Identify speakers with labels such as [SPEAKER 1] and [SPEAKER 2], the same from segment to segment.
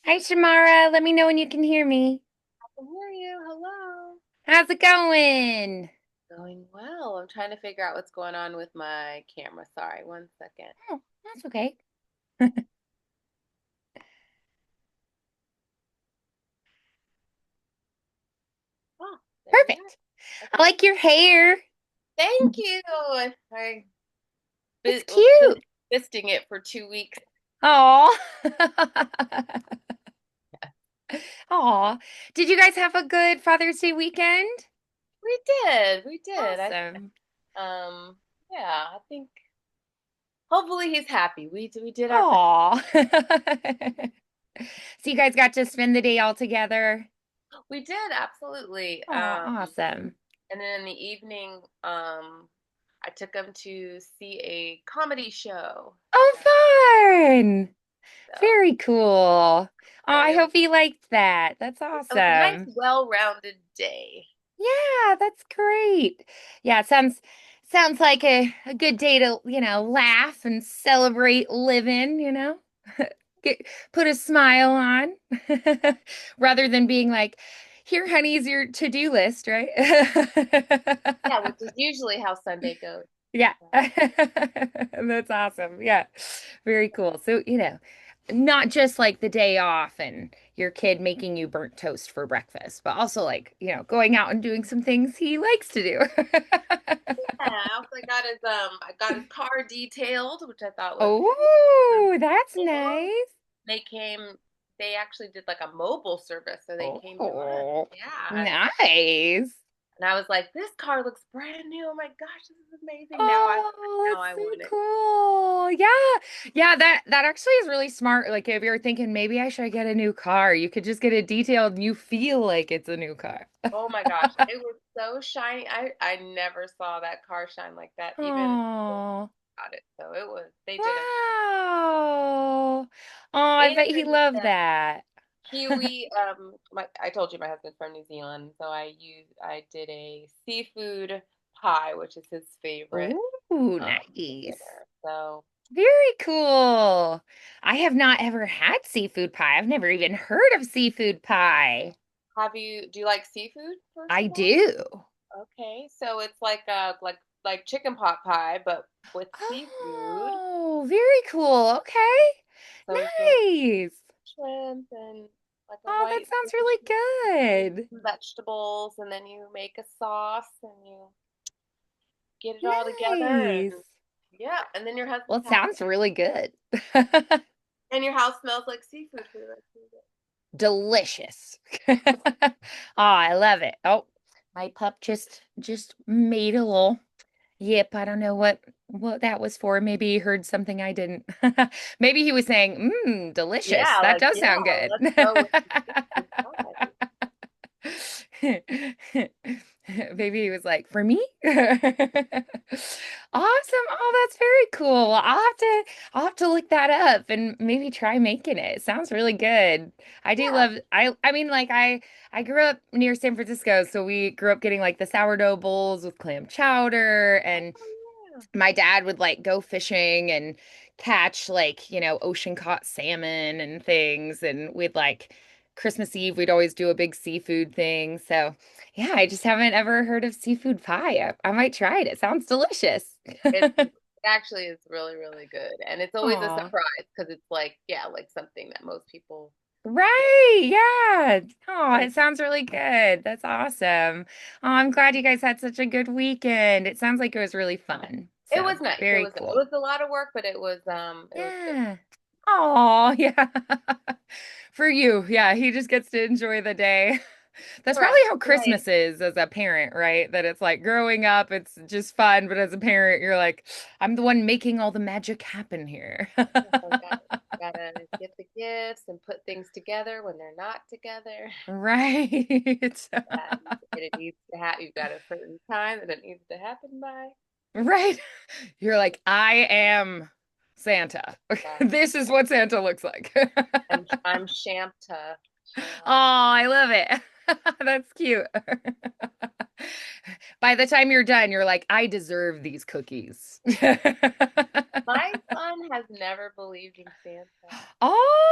[SPEAKER 1] Hi, Shamara. Let me know when you can hear me.
[SPEAKER 2] I can hear you. Hello.
[SPEAKER 1] How's it going?
[SPEAKER 2] Going well. I'm trying to figure out what's going on with my camera. Sorry, one second.
[SPEAKER 1] Oh, that's okay.
[SPEAKER 2] Oh, there we
[SPEAKER 1] Perfect.
[SPEAKER 2] are.
[SPEAKER 1] I
[SPEAKER 2] Okay.
[SPEAKER 1] like your hair.
[SPEAKER 2] Thank you. I
[SPEAKER 1] It's
[SPEAKER 2] was
[SPEAKER 1] cute.
[SPEAKER 2] fisting it for 2 weeks.
[SPEAKER 1] Oh. Aw. Did you guys have a good Father's Day weekend?
[SPEAKER 2] We did. We did.
[SPEAKER 1] Awesome.
[SPEAKER 2] Um yeah, I think hopefully he's happy. We did our best.
[SPEAKER 1] Aw. So you guys got to spend the day all together?
[SPEAKER 2] We did, absolutely.
[SPEAKER 1] Oh, awesome.
[SPEAKER 2] And then in the evening, I took him to see a comedy show.
[SPEAKER 1] Oh, fun.
[SPEAKER 2] So
[SPEAKER 1] Very cool. Oh,
[SPEAKER 2] so
[SPEAKER 1] I
[SPEAKER 2] it
[SPEAKER 1] hope he liked that. That's
[SPEAKER 2] It was a nice,
[SPEAKER 1] awesome.
[SPEAKER 2] well-rounded day.
[SPEAKER 1] Yeah, that's great. Yeah, it sounds like a good day to, laugh and celebrate living. Get put a smile on rather than being like, here, honey's your to-do list, right?
[SPEAKER 2] Yeah, which is usually how Sunday goes.
[SPEAKER 1] Yeah.
[SPEAKER 2] So,
[SPEAKER 1] That's awesome. Yeah. Very cool. So, not just like the day off and your kid making you burnt toast for breakfast, but also like, going out and doing some things he likes to do.
[SPEAKER 2] yeah, I also I got his car detailed, which I thought was
[SPEAKER 1] Oh, that's
[SPEAKER 2] cool.
[SPEAKER 1] nice.
[SPEAKER 2] They came, they actually did like a mobile service, so they came to us.
[SPEAKER 1] Oh,
[SPEAKER 2] Yeah,
[SPEAKER 1] nice.
[SPEAKER 2] and I was like, this car looks brand new. Oh my gosh, this is amazing.
[SPEAKER 1] Oh,
[SPEAKER 2] Now
[SPEAKER 1] that's
[SPEAKER 2] I
[SPEAKER 1] so
[SPEAKER 2] want it.
[SPEAKER 1] cool. Yeah. Yeah, that actually is really smart. Like if you're thinking maybe I should get a new car, you could just get it detailed and you feel like it's a new car.
[SPEAKER 2] Oh my gosh, it was so shiny. I never saw that car shine like that, even
[SPEAKER 1] Oh,
[SPEAKER 2] got it. So it was, they did a,
[SPEAKER 1] wow. Oh, I
[SPEAKER 2] and
[SPEAKER 1] bet he
[SPEAKER 2] I made
[SPEAKER 1] loved
[SPEAKER 2] them
[SPEAKER 1] that.
[SPEAKER 2] kiwi. I told you my husband's from New Zealand, so I did a seafood pie, which is his favorite
[SPEAKER 1] Ooh,
[SPEAKER 2] for
[SPEAKER 1] nice.
[SPEAKER 2] dinner. So
[SPEAKER 1] Very cool. I have not ever had seafood pie. I've never even heard of seafood pie.
[SPEAKER 2] do you like seafood, first
[SPEAKER 1] I
[SPEAKER 2] of all?
[SPEAKER 1] do.
[SPEAKER 2] Okay, so it's like like chicken pot pie, but with seafood.
[SPEAKER 1] Oh, very cool. Okay.
[SPEAKER 2] So it's a
[SPEAKER 1] Nice.
[SPEAKER 2] shrimp and like a
[SPEAKER 1] Oh, that
[SPEAKER 2] white
[SPEAKER 1] sounds
[SPEAKER 2] fish
[SPEAKER 1] really
[SPEAKER 2] and
[SPEAKER 1] good.
[SPEAKER 2] some vegetables, and then you make a sauce and you get it all together, and
[SPEAKER 1] Nice.
[SPEAKER 2] yeah, and then your
[SPEAKER 1] Well,
[SPEAKER 2] husband's
[SPEAKER 1] it
[SPEAKER 2] happy,
[SPEAKER 1] sounds really good.
[SPEAKER 2] and your house smells like seafood for the rest of the
[SPEAKER 1] Delicious. Oh, I love it. Oh, my pup just made a little yip. I don't know what that was for. Maybe he heard something I didn't. Maybe he was saying, delicious.
[SPEAKER 2] Yeah,
[SPEAKER 1] That
[SPEAKER 2] like,
[SPEAKER 1] does
[SPEAKER 2] yeah,
[SPEAKER 1] sound good.
[SPEAKER 2] let's go with the pie.
[SPEAKER 1] Maybe he was like, for me? Awesome. Oh, that's very cool. Well, I'll have to look that up and maybe try making it. It sounds really good. I do
[SPEAKER 2] Yeah.
[SPEAKER 1] love I mean like I grew up near San Francisco, so we grew up getting like the sourdough bowls with clam chowder, and
[SPEAKER 2] Oh, yeah.
[SPEAKER 1] my dad would like go fishing and catch like, ocean caught salmon and things. And we'd like Christmas Eve, we'd always do a big seafood thing. So, yeah, I just haven't ever heard of seafood pie. I might try it. It sounds delicious.
[SPEAKER 2] It actually is really, really good. And it's always a
[SPEAKER 1] Aw.
[SPEAKER 2] surprise because it's like, yeah, like something that most people don't.
[SPEAKER 1] Right. Yeah. Oh,
[SPEAKER 2] And
[SPEAKER 1] it sounds really good. That's awesome. Oh, I'm glad you guys had such a good weekend. It sounds like it was really fun.
[SPEAKER 2] it
[SPEAKER 1] So,
[SPEAKER 2] was nice. It
[SPEAKER 1] very
[SPEAKER 2] was nice. It
[SPEAKER 1] cool.
[SPEAKER 2] was a lot of work, but it was good.
[SPEAKER 1] Yeah. Oh, yeah. For you. Yeah, he just gets to enjoy the day. That's probably
[SPEAKER 2] Correct.
[SPEAKER 1] how
[SPEAKER 2] Right.
[SPEAKER 1] Christmas is as a parent, right? That it's like growing up, it's just fun, but as a parent, you're like, I'm the one making all the magic happen here.
[SPEAKER 2] Yeah, so gotta get the gifts and put things together when they're not together.
[SPEAKER 1] Right.
[SPEAKER 2] Yeah, it needs to happen. You've got a certain time that it needs to happen by.
[SPEAKER 1] Right. You're like, I am Santa.
[SPEAKER 2] Yeah.
[SPEAKER 1] This is what Santa looks like.
[SPEAKER 2] I'm Shanta.
[SPEAKER 1] Oh,
[SPEAKER 2] Shanta.
[SPEAKER 1] I love it. That's cute. By the time you're done, you're like, I deserve these cookies.
[SPEAKER 2] My son has never believed in Santa.
[SPEAKER 1] Oh,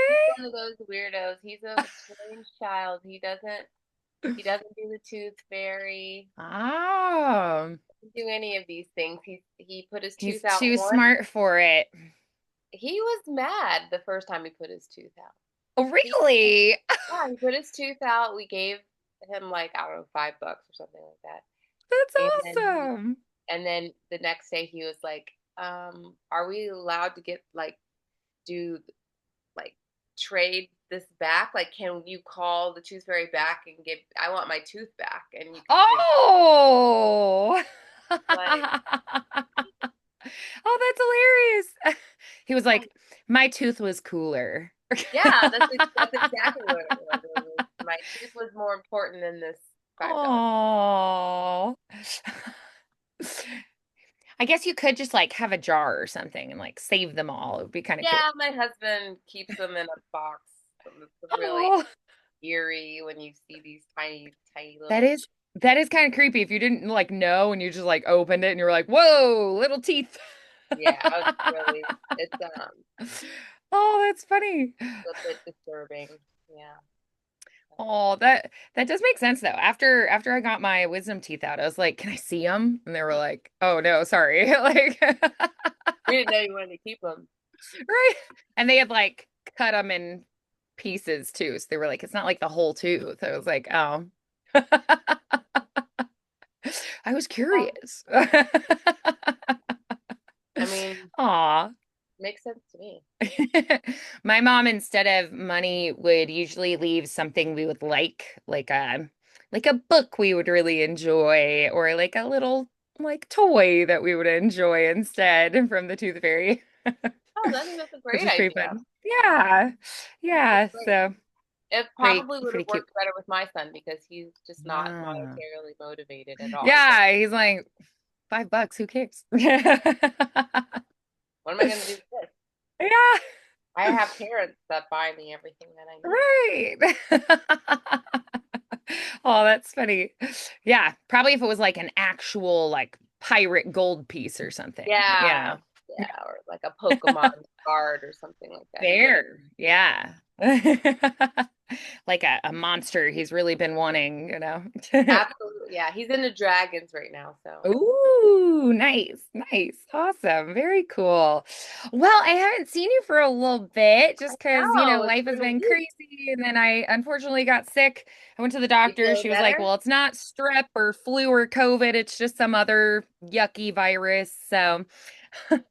[SPEAKER 2] He's
[SPEAKER 1] okay.
[SPEAKER 2] one of those weirdos. He's a strange child. He doesn't do the tooth fairy.
[SPEAKER 1] Oh,
[SPEAKER 2] Doesn't do any of these things. He put his
[SPEAKER 1] he's
[SPEAKER 2] tooth out
[SPEAKER 1] too
[SPEAKER 2] once.
[SPEAKER 1] smart for it.
[SPEAKER 2] He was mad the first time he put his tooth out.
[SPEAKER 1] Oh,
[SPEAKER 2] He
[SPEAKER 1] really?
[SPEAKER 2] Yeah, he put his tooth out. We gave him like, I don't know, $5 or something like that.
[SPEAKER 1] That's
[SPEAKER 2] And then
[SPEAKER 1] awesome.
[SPEAKER 2] the next day he was like, are we allowed to get like do like trade this back? Like, can you call the tooth fairy back and give I want my tooth back and you can bring
[SPEAKER 1] Oh.
[SPEAKER 2] like
[SPEAKER 1] Oh, that's hilarious. He was like, my tooth was cooler.
[SPEAKER 2] yeah, that's exactly what it was. My tooth was more important than this $5.
[SPEAKER 1] Oh. I guess you could just like have a jar or something and like save them all. It would be kind of cool.
[SPEAKER 2] Yeah, my husband keeps them in a box. It's really
[SPEAKER 1] Oh,
[SPEAKER 2] eerie when you see these tiny, tiny
[SPEAKER 1] that
[SPEAKER 2] little.
[SPEAKER 1] is that is kind of creepy if you didn't like know and you just like opened it and you're like, "Whoa, little teeth."
[SPEAKER 2] Yeah, it's
[SPEAKER 1] Oh, that's funny.
[SPEAKER 2] a bit disturbing. Yeah.
[SPEAKER 1] Oh, that does make sense though. After I got my wisdom teeth out, I was like, "Can I see them?" And they were like, "Oh no, sorry." Like
[SPEAKER 2] We didn't know you wanted to keep them.
[SPEAKER 1] right. And they had like cut them in pieces too. So they were like, "It's not like the whole tooth." I was like, "Oh." I was
[SPEAKER 2] Yeah.
[SPEAKER 1] curious.
[SPEAKER 2] I mean,
[SPEAKER 1] Aw.
[SPEAKER 2] makes sense to me.
[SPEAKER 1] My mom, instead of money, would usually leave something we would like a book we would really enjoy, or like a little like toy that we would enjoy instead from the Tooth Fairy,
[SPEAKER 2] Oh, I think that's a
[SPEAKER 1] which
[SPEAKER 2] great
[SPEAKER 1] is pretty
[SPEAKER 2] idea.
[SPEAKER 1] fun. Yeah.
[SPEAKER 2] That's
[SPEAKER 1] Yeah.
[SPEAKER 2] great.
[SPEAKER 1] So
[SPEAKER 2] It
[SPEAKER 1] pretty
[SPEAKER 2] probably would
[SPEAKER 1] pretty
[SPEAKER 2] have
[SPEAKER 1] cute.
[SPEAKER 2] worked better with my son because he's just not
[SPEAKER 1] Ah.
[SPEAKER 2] monetarily motivated at all. He's like,
[SPEAKER 1] Yeah, he's like $5, who cares?
[SPEAKER 2] what am I going to do with this?
[SPEAKER 1] Yeah.
[SPEAKER 2] I have parents that buy me everything that I need.
[SPEAKER 1] Right. Oh, that's funny. Yeah, probably if it was like an actual like pirate gold piece or something, you
[SPEAKER 2] Yeah,
[SPEAKER 1] know.
[SPEAKER 2] yeah, or like a Pokemon card or something like that. He would
[SPEAKER 1] Fair. Yeah. Like a monster he's really been wanting, you know.
[SPEAKER 2] absolutely, yeah. He's into dragons right now, so
[SPEAKER 1] Ooh, nice, nice, awesome, very cool. Well, I haven't seen you for a little bit just because,
[SPEAKER 2] no, it's
[SPEAKER 1] life has
[SPEAKER 2] been a
[SPEAKER 1] been
[SPEAKER 2] week.
[SPEAKER 1] crazy. And then I unfortunately got sick. I went to the
[SPEAKER 2] You
[SPEAKER 1] doctor.
[SPEAKER 2] feeling
[SPEAKER 1] She was like,
[SPEAKER 2] better?
[SPEAKER 1] well, it's not strep or flu or COVID. It's just some other yucky virus. So, but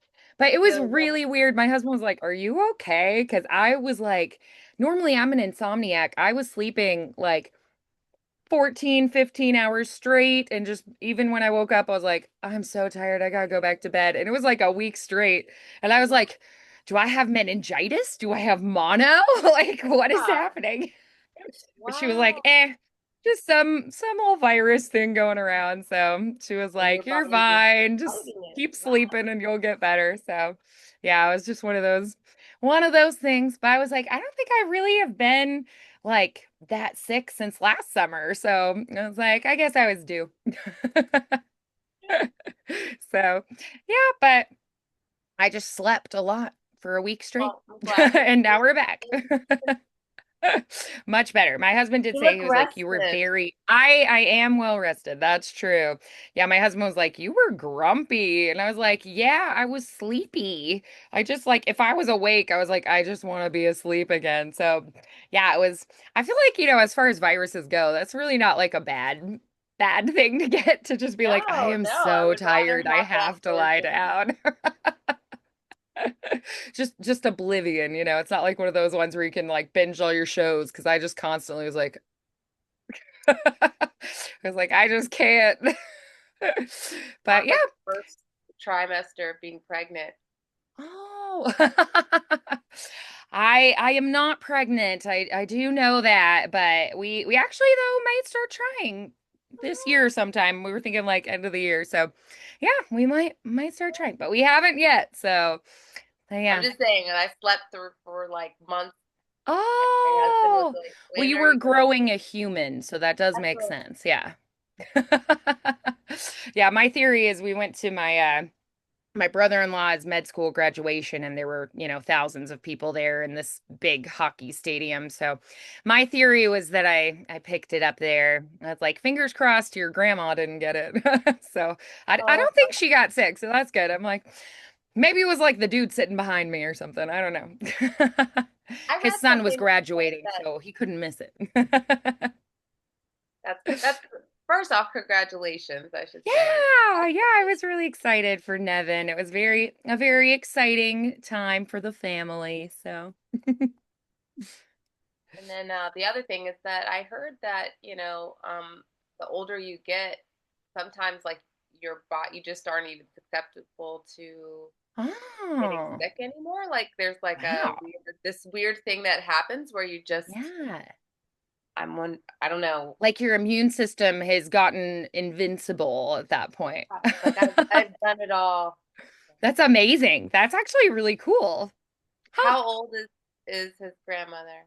[SPEAKER 1] it was
[SPEAKER 2] Feeling better?
[SPEAKER 1] really weird. My husband was like, are you okay? Because I was like, normally I'm an insomniac. I was sleeping like 14, 15 hours straight. And just even when I woke up, I was like, I'm so tired. I gotta go back to bed. And it was like a week straight. And I was like, do I have meningitis? Do I have mono? Like, what is
[SPEAKER 2] Yeah.
[SPEAKER 1] happening? But she was like,
[SPEAKER 2] Wow.
[SPEAKER 1] just some old virus thing going around. So she was
[SPEAKER 2] And your
[SPEAKER 1] like, you're
[SPEAKER 2] body just
[SPEAKER 1] fine. Just
[SPEAKER 2] fighting it.
[SPEAKER 1] keep
[SPEAKER 2] Wow.
[SPEAKER 1] sleeping and you'll get better. So yeah, it was just one of those things. But I was like, I don't think I really have been like that sick since last summer. So I was like, I guess I was due. So yeah, but I just slept a lot for a week straight.
[SPEAKER 2] Well, I'm glad you're
[SPEAKER 1] And now
[SPEAKER 2] feeling
[SPEAKER 1] we're back.
[SPEAKER 2] better.
[SPEAKER 1] Much better. My husband did
[SPEAKER 2] You
[SPEAKER 1] say
[SPEAKER 2] look
[SPEAKER 1] he was like, you were
[SPEAKER 2] rested.
[SPEAKER 1] very I am well rested. That's true. Yeah, my husband was like, you were grumpy. And I was like, yeah, I was sleepy. I just like if I was awake, I was like, I just want to be asleep again. So yeah, it was I feel like, as far as viruses go, that's really not like a bad thing to get to just be like, I
[SPEAKER 2] No,
[SPEAKER 1] am
[SPEAKER 2] no, I
[SPEAKER 1] so
[SPEAKER 2] would rather
[SPEAKER 1] tired. I
[SPEAKER 2] have that
[SPEAKER 1] have to lie
[SPEAKER 2] version.
[SPEAKER 1] down. Just oblivion, It's not like one of those ones where you can like binge all your shows because I just constantly was like I was like, I just can't. But
[SPEAKER 2] Sounds
[SPEAKER 1] yeah.
[SPEAKER 2] like the first trimester of being pregnant.
[SPEAKER 1] Oh. I am not pregnant. I do know that, but we actually though might start trying this year sometime. We were thinking like end of the year. So yeah, we might start trying, but we haven't yet. So
[SPEAKER 2] I'm
[SPEAKER 1] yeah.
[SPEAKER 2] just saying, and I slept through for like months. My husband was
[SPEAKER 1] Oh,
[SPEAKER 2] like,
[SPEAKER 1] well,
[SPEAKER 2] "When
[SPEAKER 1] you
[SPEAKER 2] are
[SPEAKER 1] were
[SPEAKER 2] you gonna?"
[SPEAKER 1] growing a human, so that does
[SPEAKER 2] That's
[SPEAKER 1] make
[SPEAKER 2] right.
[SPEAKER 1] sense. Yeah. Yeah, my theory is we went to my brother-in-law's med school graduation, and there were, thousands of people there in this big hockey stadium. So my theory was that I picked it up there. I was like, fingers crossed your grandma didn't get it. So I
[SPEAKER 2] Oh,
[SPEAKER 1] don't think she got sick, so that's good. I'm like, maybe it was like the dude sitting behind me or something. I don't know.
[SPEAKER 2] I
[SPEAKER 1] His
[SPEAKER 2] read
[SPEAKER 1] son was
[SPEAKER 2] something that said
[SPEAKER 1] graduating,
[SPEAKER 2] that
[SPEAKER 1] so he couldn't miss it.
[SPEAKER 2] that's good. That's good. First off, congratulations, I should say.
[SPEAKER 1] Yeah, I was really excited for Nevin. It was a very exciting time for the family. So,
[SPEAKER 2] And then the other thing is that I heard that, the older you get, sometimes like your body, you just aren't even susceptible to getting
[SPEAKER 1] oh,
[SPEAKER 2] sick anymore. Like there's like
[SPEAKER 1] wow.
[SPEAKER 2] this weird thing that happens where you just,
[SPEAKER 1] Yeah.
[SPEAKER 2] I don't know.
[SPEAKER 1] Like your immune system has gotten invincible at that point.
[SPEAKER 2] Like I've done it all.
[SPEAKER 1] That's amazing. That's actually really cool. Huh.
[SPEAKER 2] How old is his grandmother?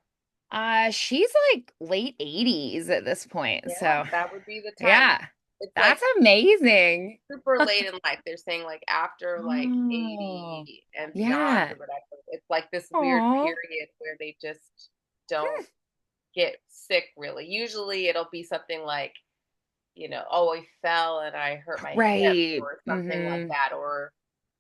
[SPEAKER 1] She's like late 80s at this point.
[SPEAKER 2] Yeah,
[SPEAKER 1] So,
[SPEAKER 2] that would be the time.
[SPEAKER 1] yeah.
[SPEAKER 2] It's
[SPEAKER 1] That's
[SPEAKER 2] like
[SPEAKER 1] amazing.
[SPEAKER 2] super late in life. They're saying like after like
[SPEAKER 1] Oh,
[SPEAKER 2] 80 and beyond
[SPEAKER 1] yeah.
[SPEAKER 2] or whatever. It's like this weird
[SPEAKER 1] Oh.
[SPEAKER 2] period where they just don't get sick really. Usually it'll be something like, oh, I fell and I hurt my hip
[SPEAKER 1] Right.
[SPEAKER 2] or something like
[SPEAKER 1] Mm-hmm.
[SPEAKER 2] that. Or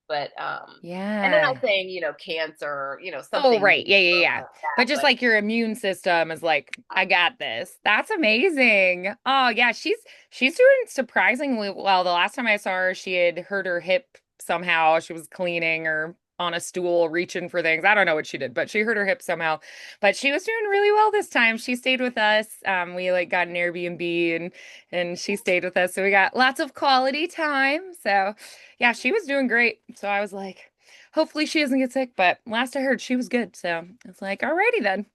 [SPEAKER 2] but and they're not
[SPEAKER 1] Yeah.
[SPEAKER 2] saying, cancer,
[SPEAKER 1] Oh,
[SPEAKER 2] something
[SPEAKER 1] right.
[SPEAKER 2] major
[SPEAKER 1] Yeah, yeah, yeah.
[SPEAKER 2] like that,
[SPEAKER 1] But just
[SPEAKER 2] but
[SPEAKER 1] like your immune system is like, I got this. That's amazing. Oh, yeah, she's doing surprisingly well. The last time I saw her, she had hurt her hip somehow. She was cleaning or on a stool reaching for things. I don't know what she did, but she hurt her hip somehow. But she was doing really well this time. She stayed with us. We like got an Airbnb and she stayed with us. So we got lots of quality time. So, yeah, she was doing great. So I was like, hopefully she doesn't get sick, but last I heard she was good. So it's like, alrighty then.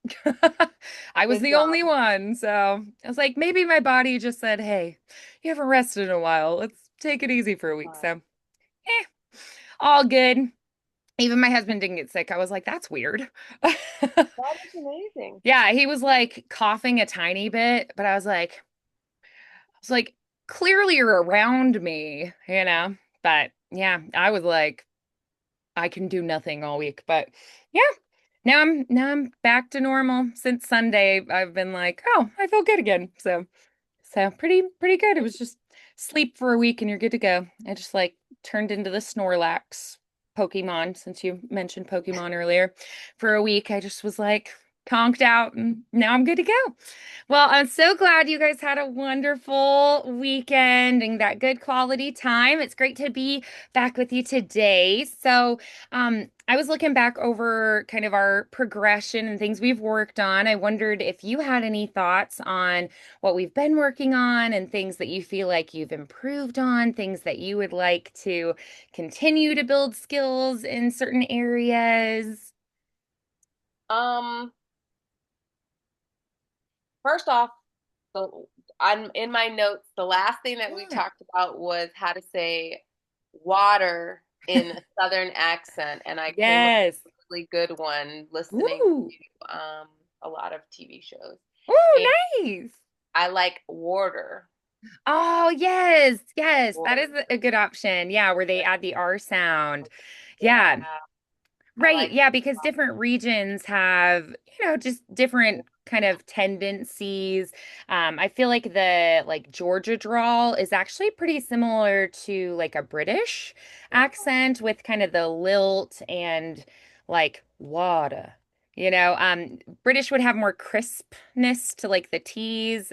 [SPEAKER 1] I was
[SPEAKER 2] good
[SPEAKER 1] the only
[SPEAKER 2] job.
[SPEAKER 1] one. So I was like, maybe my body just said, hey, you haven't rested in a while. Let's take it easy for a week. So, eh, all good. Even my husband didn't get sick. I was like, that's weird.
[SPEAKER 2] That is amazing.
[SPEAKER 1] Yeah, he was like coughing a tiny bit, but I was like, clearly you're around me. But yeah, I was like, I can do nothing all week. But yeah, now I'm back to normal. Since Sunday, I've been like, oh, I feel good again. So pretty good. It was just sleep for a week and you're good to go. I just like turned into the Snorlax Pokemon since you mentioned Pokemon earlier. For a week, I just was like conked out and now I'm good to go. Well, I'm so glad you guys had a wonderful weekend and that good quality time. It's great to be back with you today. So, I was looking back over kind of our progression and things we've worked on. I wondered if you had any thoughts on what we've been working on and things that you feel like you've improved on, things that you would like to continue to build skills in certain areas.
[SPEAKER 2] Um, First off, the I'm in my notes. The last thing that we
[SPEAKER 1] Yeah.
[SPEAKER 2] talked about was how to say water in a Southern accent, and I came up
[SPEAKER 1] Yes.
[SPEAKER 2] with a really good one listening
[SPEAKER 1] Woo.
[SPEAKER 2] to a lot of TV shows. And
[SPEAKER 1] Ooh, nice.
[SPEAKER 2] I like water.
[SPEAKER 1] Oh, yes. Yes. That is
[SPEAKER 2] Water.
[SPEAKER 1] a good option. Yeah, where they add the R sound. Yeah.
[SPEAKER 2] Yeah, I
[SPEAKER 1] Right.
[SPEAKER 2] like
[SPEAKER 1] Yeah, because different regions have, just different kind of tendencies. I feel like the like Georgia drawl is actually pretty similar to like a British accent with kind of the lilt and like water. British would have more crispness to like the T's.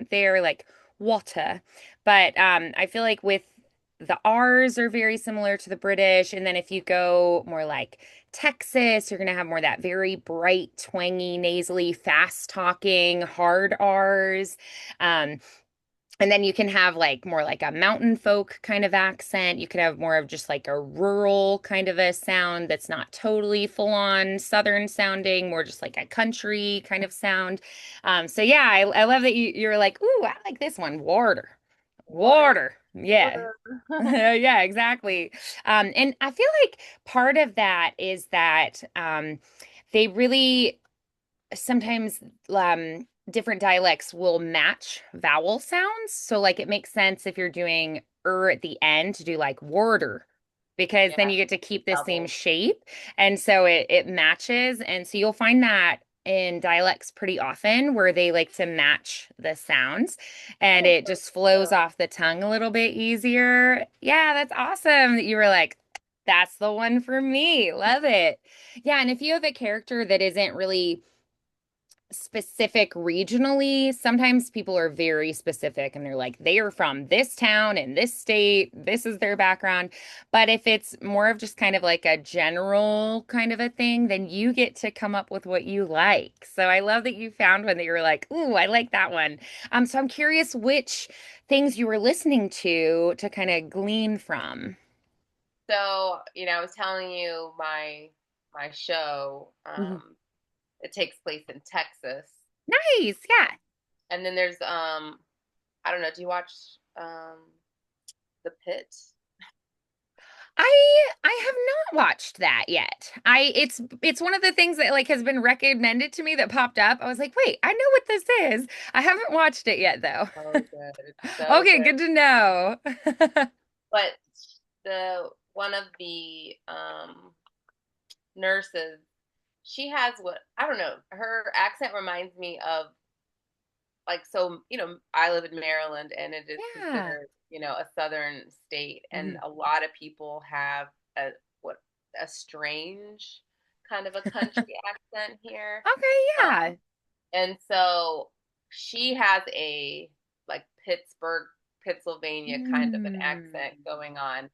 [SPEAKER 1] They're like water. But I feel like with the R's are very similar to the British. And then if you go more like Texas, you're going to have more that very bright, twangy, nasally, fast talking, hard R's. Um, and then you can have like more like a mountain folk kind of accent. You could have more of just like a rural kind of a sound that's not totally full on Southern sounding, more just like a country kind of sound. So yeah, I love that you're like, ooh, I like this one, water,
[SPEAKER 2] water,
[SPEAKER 1] water. Yeah.
[SPEAKER 2] water.
[SPEAKER 1] Yeah, exactly. And I feel like part of that is that they really sometimes different dialects will match vowel sounds. So like it makes sense if you're doing at the end to do like water because then
[SPEAKER 2] Yeah,
[SPEAKER 1] you get to keep the same
[SPEAKER 2] doubles.
[SPEAKER 1] shape. And so it matches. And so you'll find that in dialects pretty often where they like to match the sounds and
[SPEAKER 2] Oh,
[SPEAKER 1] it
[SPEAKER 2] so
[SPEAKER 1] just flows
[SPEAKER 2] true.
[SPEAKER 1] off the tongue a little bit easier. Yeah, that's awesome that you were like, that's the one for me. Love it. Yeah, and if you have a character that isn't really specific regionally, sometimes people are very specific and they're like, they are from this town in this state, this is their background. But if it's more of just kind of like a general kind of a thing, then you get to come up with what you like. So I love that you found one that you were like, ooh, I like that one. So I'm curious which things you were listening to kind of glean from.
[SPEAKER 2] So, I was telling you my show,
[SPEAKER 1] Mhm.
[SPEAKER 2] it takes place in Texas.
[SPEAKER 1] Nice. Yeah.
[SPEAKER 2] And then there's I don't know, do you watch The Pit?
[SPEAKER 1] I have not watched that yet. It's one of the things that like has been recommended to me that popped up. I was like, "Wait, I know what this is." I haven't watched it yet though.
[SPEAKER 2] So good. It's so
[SPEAKER 1] Okay,
[SPEAKER 2] good.
[SPEAKER 1] good to know.
[SPEAKER 2] But the one of the nurses, she has what I don't know. Her accent reminds me of like so. I live in Maryland, and it is
[SPEAKER 1] Yeah.
[SPEAKER 2] considered a southern state, and
[SPEAKER 1] Mhm.
[SPEAKER 2] a lot of people have a what a strange kind of a country accent here.
[SPEAKER 1] Okay,
[SPEAKER 2] Um,
[SPEAKER 1] yeah.
[SPEAKER 2] and so she has a like Pittsburgh, Pennsylvania kind of an
[SPEAKER 1] Mm.
[SPEAKER 2] accent going on.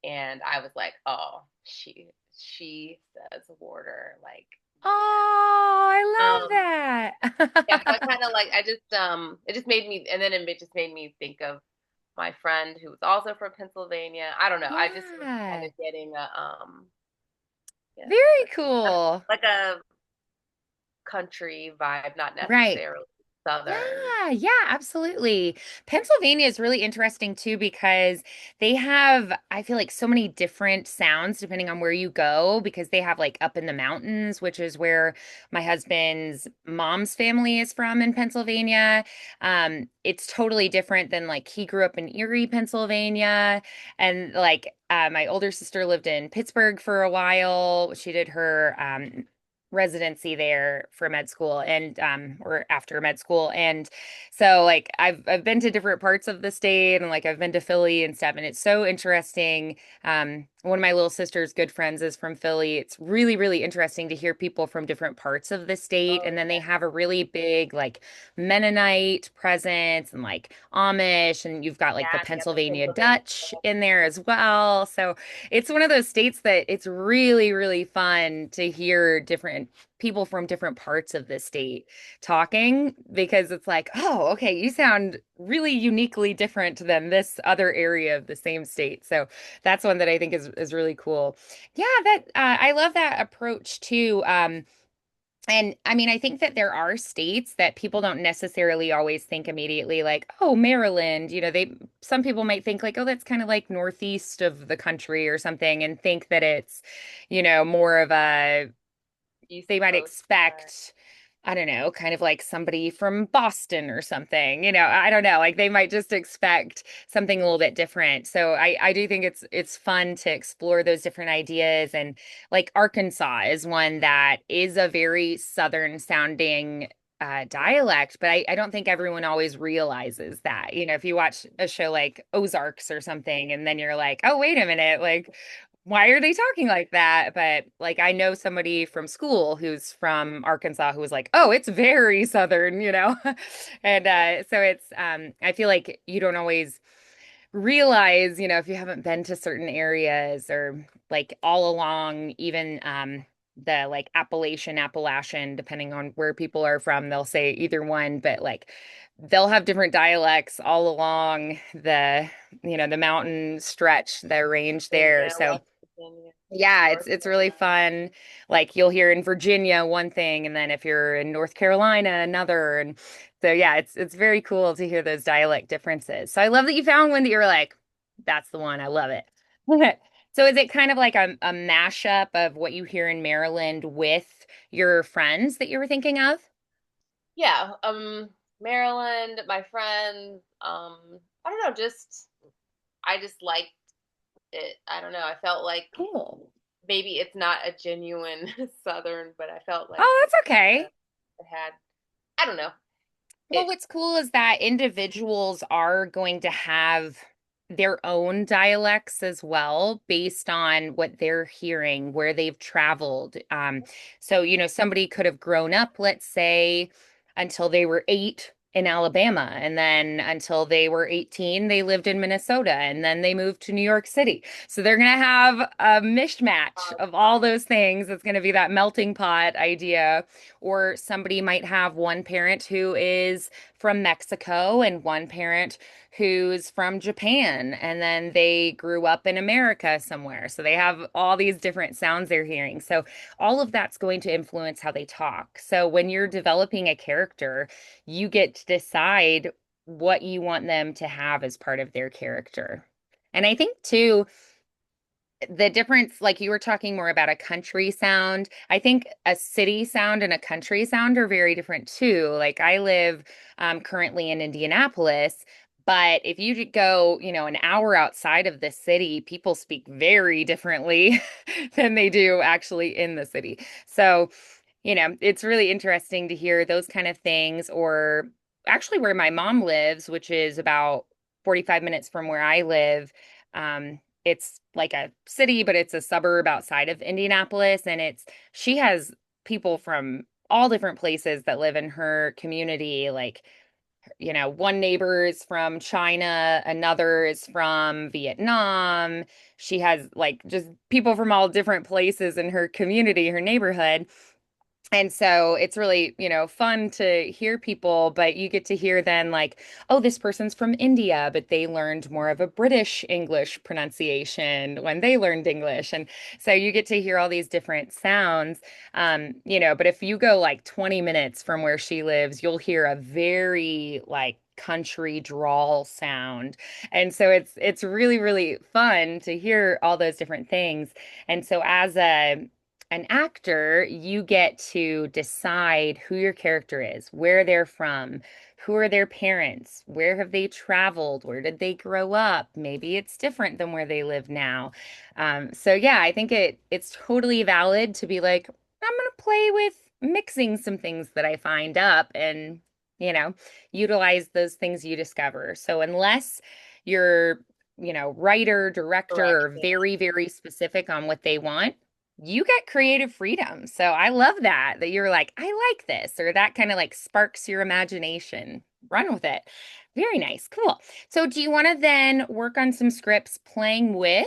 [SPEAKER 2] And I was like, oh, she says water like
[SPEAKER 1] Oh, I
[SPEAKER 2] um
[SPEAKER 1] love
[SPEAKER 2] yeah, so I
[SPEAKER 1] that.
[SPEAKER 2] kind of like I just it just made me and then it just made me think of my friend who was also from Pennsylvania. I don't know. I just was kind
[SPEAKER 1] Yeah.
[SPEAKER 2] of getting a just
[SPEAKER 1] Very cool.
[SPEAKER 2] like a country vibe, not
[SPEAKER 1] Right.
[SPEAKER 2] necessarily southern.
[SPEAKER 1] Yeah, yeah, absolutely. Pennsylvania is really interesting too because they have, I feel like, so many different sounds depending on where you go because they have like up in the mountains, which is where my husband's mom's family is from in Pennsylvania. It's totally different than like he grew up in Erie, Pennsylvania, and like my older sister lived in Pittsburgh for a while. She did her residency there for med school and or after med school and so like I've been to different parts of the state and like I've been to Philly and stuff and it's so interesting. One of my little sister's good friends is from Philly. It's really interesting to hear people from different parts of the state
[SPEAKER 2] Oh
[SPEAKER 1] and then they
[SPEAKER 2] yeah,
[SPEAKER 1] have a really big like Mennonite presence and like Amish and you've got like the
[SPEAKER 2] yeah, they got the
[SPEAKER 1] Pennsylvania
[SPEAKER 2] Pennsylvania
[SPEAKER 1] Dutch
[SPEAKER 2] stuff.
[SPEAKER 1] in there as well. So it's one of those states that it's really fun to hear different people from different parts of the state talking because it's like, oh, okay, you sound really uniquely different than this other area of the same state. So that's one that I think is really cool. Yeah, that I love that approach too. And I mean, I think that there are states that people don't necessarily always think immediately like, oh, Maryland, some people might think like, oh, that's kind of like northeast of the country or something and think that it's, more of a
[SPEAKER 2] East
[SPEAKER 1] they might
[SPEAKER 2] Coast.
[SPEAKER 1] expect, I don't know, kind of like somebody from Boston or something. I don't know, like they might just expect something a little bit different. So I do think it's fun to explore those different ideas and like Arkansas is one that is a very southern sounding dialect, but I don't think everyone always realizes that. If you watch a show like Ozarks or something, and then you're like, oh, wait a minute, like why are they talking like that? But like I know somebody from school who's from Arkansas who was like, "Oh, it's very southern." And so it's I feel like you don't always realize, if you haven't been to certain areas or like all along even the like Appalachian, depending on where people are from, they'll say either one, but like they'll have different dialects all along the mountain stretch, the range there.
[SPEAKER 2] Virginia,
[SPEAKER 1] So
[SPEAKER 2] West Virginia,
[SPEAKER 1] yeah, it's
[SPEAKER 2] North
[SPEAKER 1] it's really
[SPEAKER 2] Carolina.
[SPEAKER 1] fun. Like you'll hear in Virginia one thing, and then if you're in North Carolina, another. And so yeah, it's very cool to hear those dialect differences. So I love that you found one that you're like, that's the one. I love it. So is it kind of like a mashup of what you hear in Maryland with your friends that you were thinking of?
[SPEAKER 2] Yeah, Maryland, my friends, I don't know, just I just like I don't know. I felt like
[SPEAKER 1] Cool.
[SPEAKER 2] maybe it's not a genuine Southern, but I felt like
[SPEAKER 1] Oh,
[SPEAKER 2] it,
[SPEAKER 1] that's okay.
[SPEAKER 2] it had. I don't know.
[SPEAKER 1] Well,
[SPEAKER 2] It
[SPEAKER 1] what's cool is that individuals are going to have their own dialects as well based on what they're hearing, where they've traveled. So, somebody could have grown up, let's say, until they were 8 in Alabama, and then until they were 18, they lived in Minnesota, and then they moved to New York City. So they're going to have a mishmash of all those things. It's going to be that melting pot idea. Or somebody might have one parent who is from Mexico and one parent who's from Japan, and then they grew up in America somewhere. So they have all these different sounds they're hearing. So all of that's going to influence how they talk. So when you're developing a character, you get to decide what you want them to have as part of their character. And I think too, the difference, like you were talking more about a country sound, I think a city sound and a country sound are very different too. Like I live currently in Indianapolis, but if you go, an hour outside of the city, people speak very differently than they do actually in the city. So, it's really interesting to hear those kind of things, or actually where my mom lives, which is about 45 minutes from where I live. It's like a city, but it's a suburb outside of Indianapolis. And she has people from all different places that live in her community. Like, one neighbor is from China, another is from Vietnam. She has like just people from all different places in her community, her neighborhood. And so it's really, fun to hear people, but you get to hear then like, oh, this person's from India, but they learned more of a British English pronunciation when they learned English. And so you get to hear all these different sounds. But if you go like 20 minutes from where she lives, you'll hear a very like country drawl sound. And so it's really, really fun to hear all those different things. And so as an actor, you get to decide who your character is, where they're from, who are their parents, where have they traveled, where did they grow up? Maybe it's different than where they live now. So yeah, I think it's totally valid to be like, I'm gonna play with mixing some things that I find up and, you know, utilize those things you discover. So unless you're, writer, director, or
[SPEAKER 2] correction.
[SPEAKER 1] very, very specific on what they want, you get creative freedom. So I love that you're like, I like this, or that kind of like sparks your imagination. Run with it. Very nice. Cool. So do you want to then work on some scripts playing with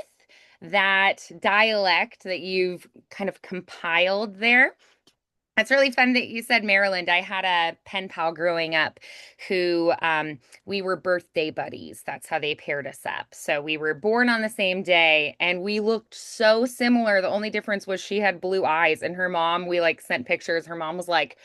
[SPEAKER 1] that dialect that you've kind of compiled there? It's really fun that you said Maryland. I had a pen pal growing up who we were birthday buddies. That's how they paired us up. So we were born on the same day and we looked so similar. The only difference was she had blue eyes and her mom, we like sent pictures. Her mom was like,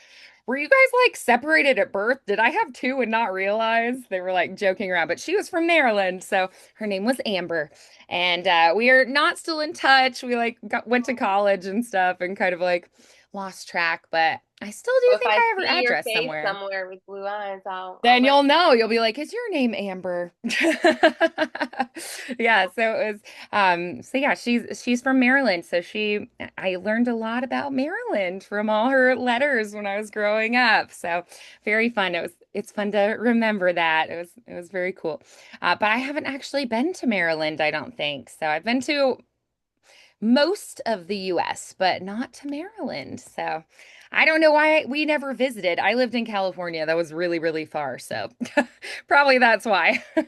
[SPEAKER 1] were you guys like separated at birth? Did I have two and not realize? They were like joking around, but she was from Maryland. So her name was Amber. And we are not still in touch. We like went to college and stuff and kind of like lost track, but I still do
[SPEAKER 2] So if
[SPEAKER 1] think
[SPEAKER 2] I
[SPEAKER 1] I have her
[SPEAKER 2] see your
[SPEAKER 1] address
[SPEAKER 2] face
[SPEAKER 1] somewhere.
[SPEAKER 2] somewhere with blue eyes, I'll
[SPEAKER 1] Then
[SPEAKER 2] let
[SPEAKER 1] you'll know. You'll be like, is your name Amber? Yeah, so it was so yeah, she's from Maryland. So I learned a lot about Maryland from all her letters when I was growing up. So very fun. It's fun to remember that. It was very cool. But I haven't actually been to Maryland, I don't think. So I've been to most of the US, but not to Maryland. So I don't know why we never visited. I lived in California. That was really, really far. So probably that's why.
[SPEAKER 2] the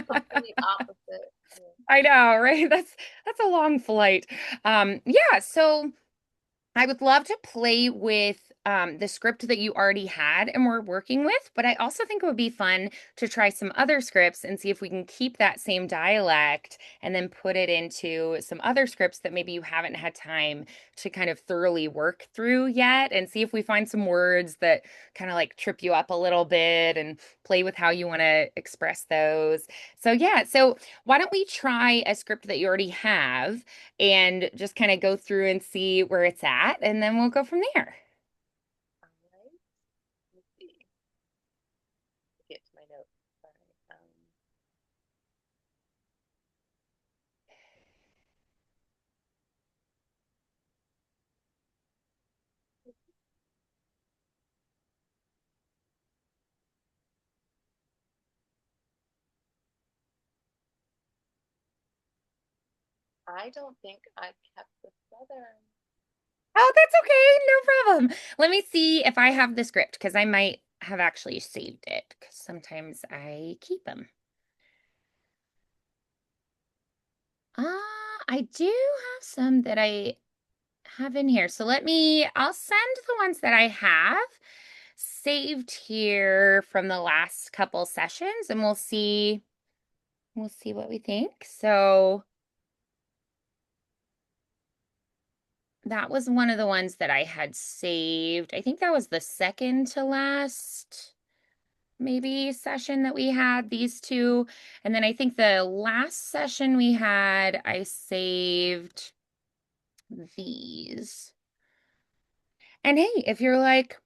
[SPEAKER 2] complete opposite. Yeah.
[SPEAKER 1] I know, right? That's a long flight. Yeah, so I would love to play with the script that you already had and were working with, but I also think it would be fun to try some other scripts and see if we can keep that same dialect and then put it into some other scripts that maybe you haven't had time to kind of thoroughly work through yet, and see if we find some words that kind of like trip you up a little bit and play with how you want to express those. So, yeah, so why don't we try a script that you already have? And just kind of go through and see where it's at, and then we'll go from there.
[SPEAKER 2] All right. Let me see. Get to my notes. Sorry. I don't think I kept the southern.
[SPEAKER 1] Oh, that's okay. No problem. Let me see if I have the script because I might have actually saved it because sometimes I keep them. I do have some that I have in here. So I'll send the ones that I have saved here from the last couple sessions and we'll see what we think. So that was one of the ones that I had saved. I think that was the second to last maybe session that we had, these two. And then I think the last session we had, I saved these. And hey, if you're like,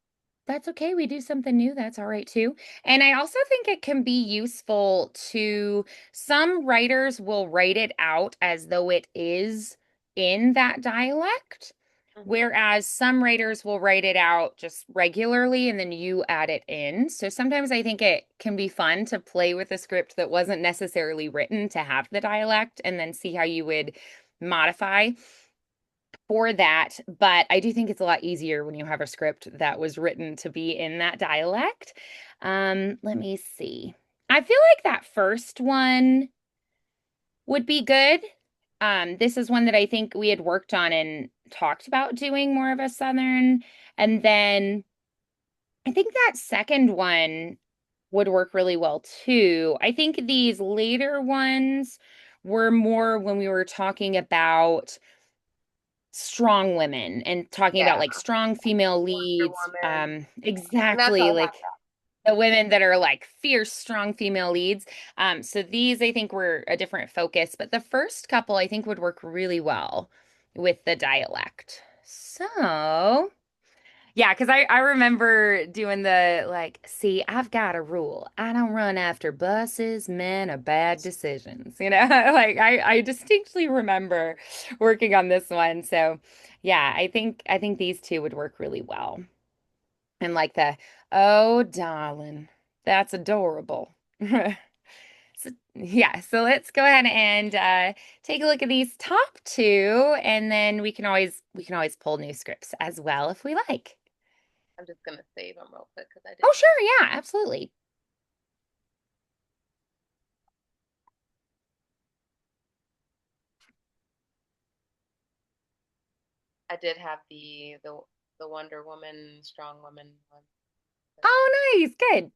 [SPEAKER 1] that's okay, we do something new, that's all right too. And I also think it can be useful to, some writers will write it out as though it is in that dialect,
[SPEAKER 2] Hmm.
[SPEAKER 1] whereas some writers will write it out just regularly and then you add it in. So sometimes I think it can be fun to play with a script that wasn't necessarily written to have the dialect and then see how you would modify for that, but I do think it's a lot easier when you have a script that was written to be in that dialect. Let me see. I feel like that first one would be good. This is one that I think we had worked on and talked about doing more of a Southern. And then I think that second one would work really well too. I think these later ones were more when we were talking about strong women and talking about
[SPEAKER 2] Yeah,
[SPEAKER 1] like strong female
[SPEAKER 2] Wonder
[SPEAKER 1] leads.
[SPEAKER 2] Woman. And that's
[SPEAKER 1] Exactly,
[SPEAKER 2] all I have.
[SPEAKER 1] like the women that are like fierce, strong female leads. So these I think were a different focus, but the first couple I think would work really well with the dialect. So yeah, because I remember doing the like, see, I've got a rule. I don't run after buses, men, or bad decisions. You know, like I distinctly remember working on this one. So yeah, I think these two would work really well. And like the, oh, darling, that's adorable. So yeah, so let's go ahead and take a look at these top two, and then we can always pull new scripts as well if we like.
[SPEAKER 2] I'm just gonna save them real quick because
[SPEAKER 1] Oh, sure. Yeah, absolutely.
[SPEAKER 2] I did have the Wonder Woman, Strong Woman one.
[SPEAKER 1] Oh, nice. Good.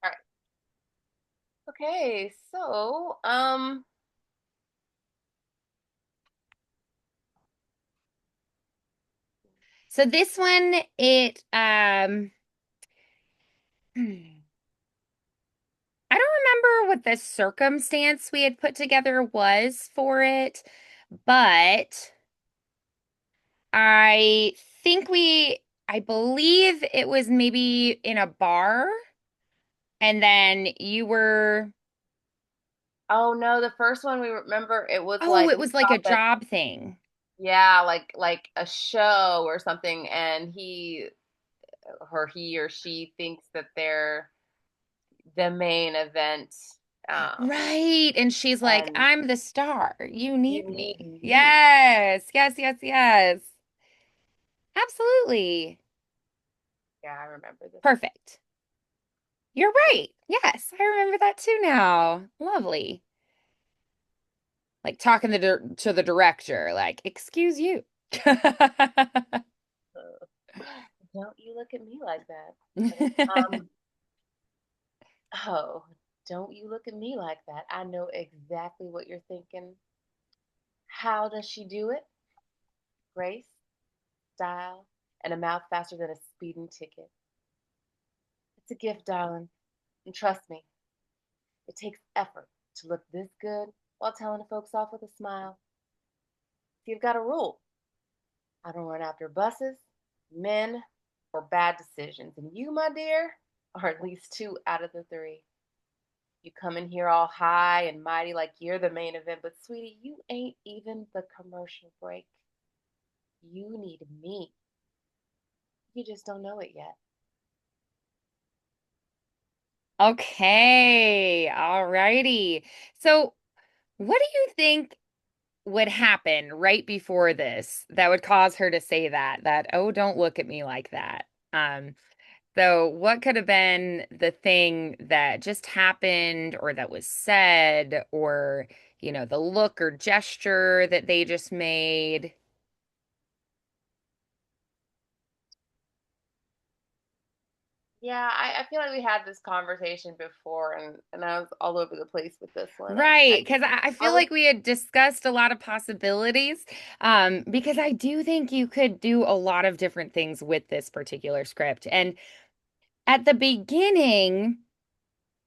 [SPEAKER 2] All right. Okay, so
[SPEAKER 1] So this one, I don't remember what the circumstance we had put together was for it, but I think I believe it was maybe in a bar, and then you were,
[SPEAKER 2] oh no, the first one we remember it was
[SPEAKER 1] oh,
[SPEAKER 2] like
[SPEAKER 1] it
[SPEAKER 2] we
[SPEAKER 1] was like a
[SPEAKER 2] stopped at,
[SPEAKER 1] job thing.
[SPEAKER 2] yeah, like a show or something, and he or she thinks that they're the main event, um
[SPEAKER 1] Right. And she's like,
[SPEAKER 2] and
[SPEAKER 1] I'm the star. You
[SPEAKER 2] you
[SPEAKER 1] need
[SPEAKER 2] need
[SPEAKER 1] me.
[SPEAKER 2] me.
[SPEAKER 1] Yes. Yes, yes, yes. Absolutely.
[SPEAKER 2] Yeah, I remember this.
[SPEAKER 1] Perfect. You're right. Yes, I remember that too now. Lovely. Like talking to the director, like, excuse you.
[SPEAKER 2] Uh, don't you look at me like that. Um, oh, don't you look at me like that. I know exactly what you're thinking. How does she do it? Grace, style, and a mouth faster than a speeding ticket. It's a gift, darling. And trust me, it takes effort to look this good while telling the folks off with a smile. So you've got a rule. I don't run after buses, men, or bad decisions. And you, my dear, are at least two out of the three. You come in here all high and mighty like you're the main event, but sweetie, you ain't even the commercial break. You need me. You just don't know it yet.
[SPEAKER 1] Okay. All righty. So, what do you think would happen right before this that would cause her to say that, oh, don't look at me like that? Um, so what could have been the thing that just happened or that was said or, the look or gesture that they just made?
[SPEAKER 2] Yeah, I feel like we had this conversation before, and I was all over the place with this one. I
[SPEAKER 1] Right,
[SPEAKER 2] think
[SPEAKER 1] because I
[SPEAKER 2] I
[SPEAKER 1] feel
[SPEAKER 2] would.
[SPEAKER 1] like we had discussed a lot of possibilities, because I do think you could do a lot of different things with this particular script. And at the beginning,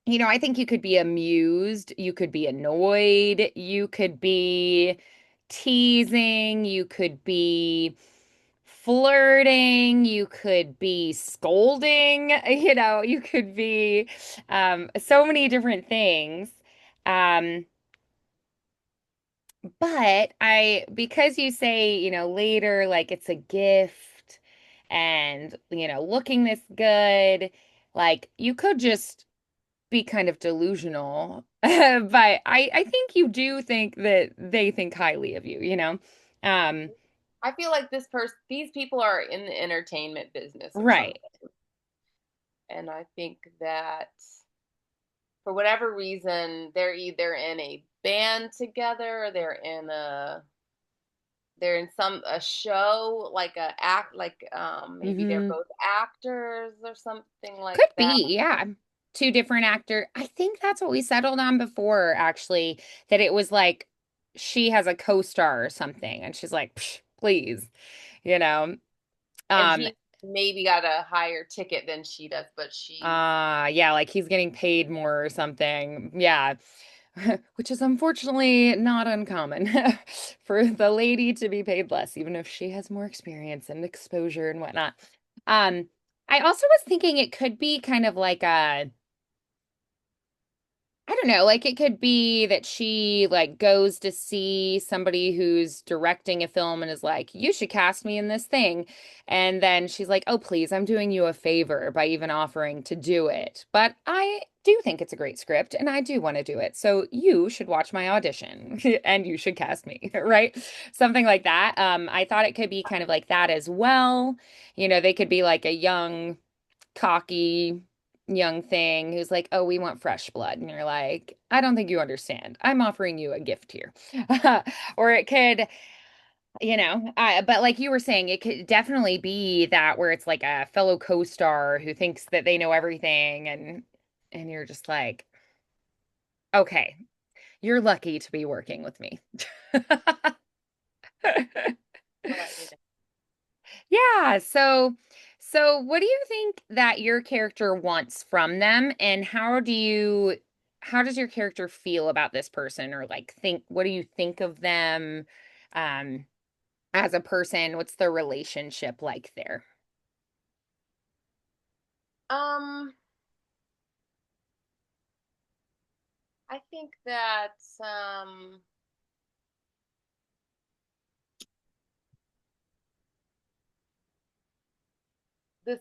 [SPEAKER 1] I think you could be amused, you could be annoyed, you could be teasing, you could be flirting, you could be scolding, you could be so many different things. Um, but because you say, later, like it's a gift and, looking this good, like you could just be kind of delusional. But I think you do think that they think highly of you, you know? Um,
[SPEAKER 2] I feel like these people are in the entertainment business or
[SPEAKER 1] right.
[SPEAKER 2] something, and I think that for whatever reason, they're either in a band together, or they're in some a show like a act like maybe they're
[SPEAKER 1] Hmm.
[SPEAKER 2] both actors or something like
[SPEAKER 1] Could
[SPEAKER 2] that.
[SPEAKER 1] be, yeah. Two different actor. I think that's what we settled on before, actually, that it was like she has a co-star or something, and she's like, "Psh, please, you know.
[SPEAKER 2] And
[SPEAKER 1] Um,
[SPEAKER 2] he maybe got a higher ticket than she does, but she's
[SPEAKER 1] yeah, like he's getting paid more or something. Yeah. Which is unfortunately not uncommon for the lady to be paid less, even if she has more experience and exposure and whatnot. Um, I also was thinking it could be kind of like a I don't know, like it could be that she like goes to see somebody who's directing a film and is like, "You should cast me in this thing." And then she's like, "Oh, please, I'm doing you a favor by even offering to do it. But I do think it's a great script and I do want to do it. So you should watch my audition and you should cast me," right? Something like that. I thought it could be kind of like that as well. They could be like a young cocky young thing who's like, "Oh, we want fresh blood." And you're like, "I don't think you understand. I'm offering you a gift here." Or it could, but like you were saying, it could definitely be that where it's like a fellow co-star who thinks that they know everything and you're just like, "Okay, you're lucky to be working with me."
[SPEAKER 2] right.
[SPEAKER 1] Yeah, so what do you think that your character wants from them and how does your character feel about this person or like think what do you think of them um as a person? What's the relationship like there?
[SPEAKER 2] Um, I think that this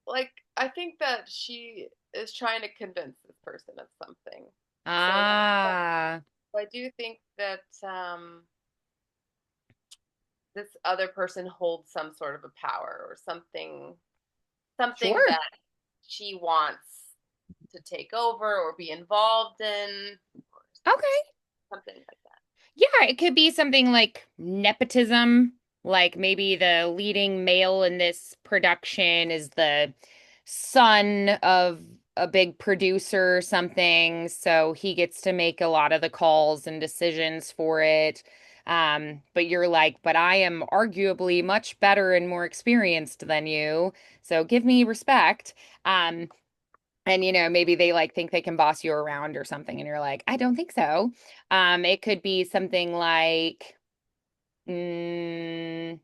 [SPEAKER 2] like I think that she is trying to convince this person of something. So
[SPEAKER 1] Ah,
[SPEAKER 2] I do think that this other person holds some sort of a power or something
[SPEAKER 1] sure.
[SPEAKER 2] that she wants to take over or be involved in or
[SPEAKER 1] Okay.
[SPEAKER 2] something like that.
[SPEAKER 1] Yeah, it could be something like nepotism, like maybe the leading male in this production is the son of a big producer or something, so he gets to make a lot of the calls and decisions for it. But you're like, but I am arguably much better and more experienced than you, so give me respect. And maybe they like think they can boss you around or something, and you're like, I don't think so. It could be something like, mm,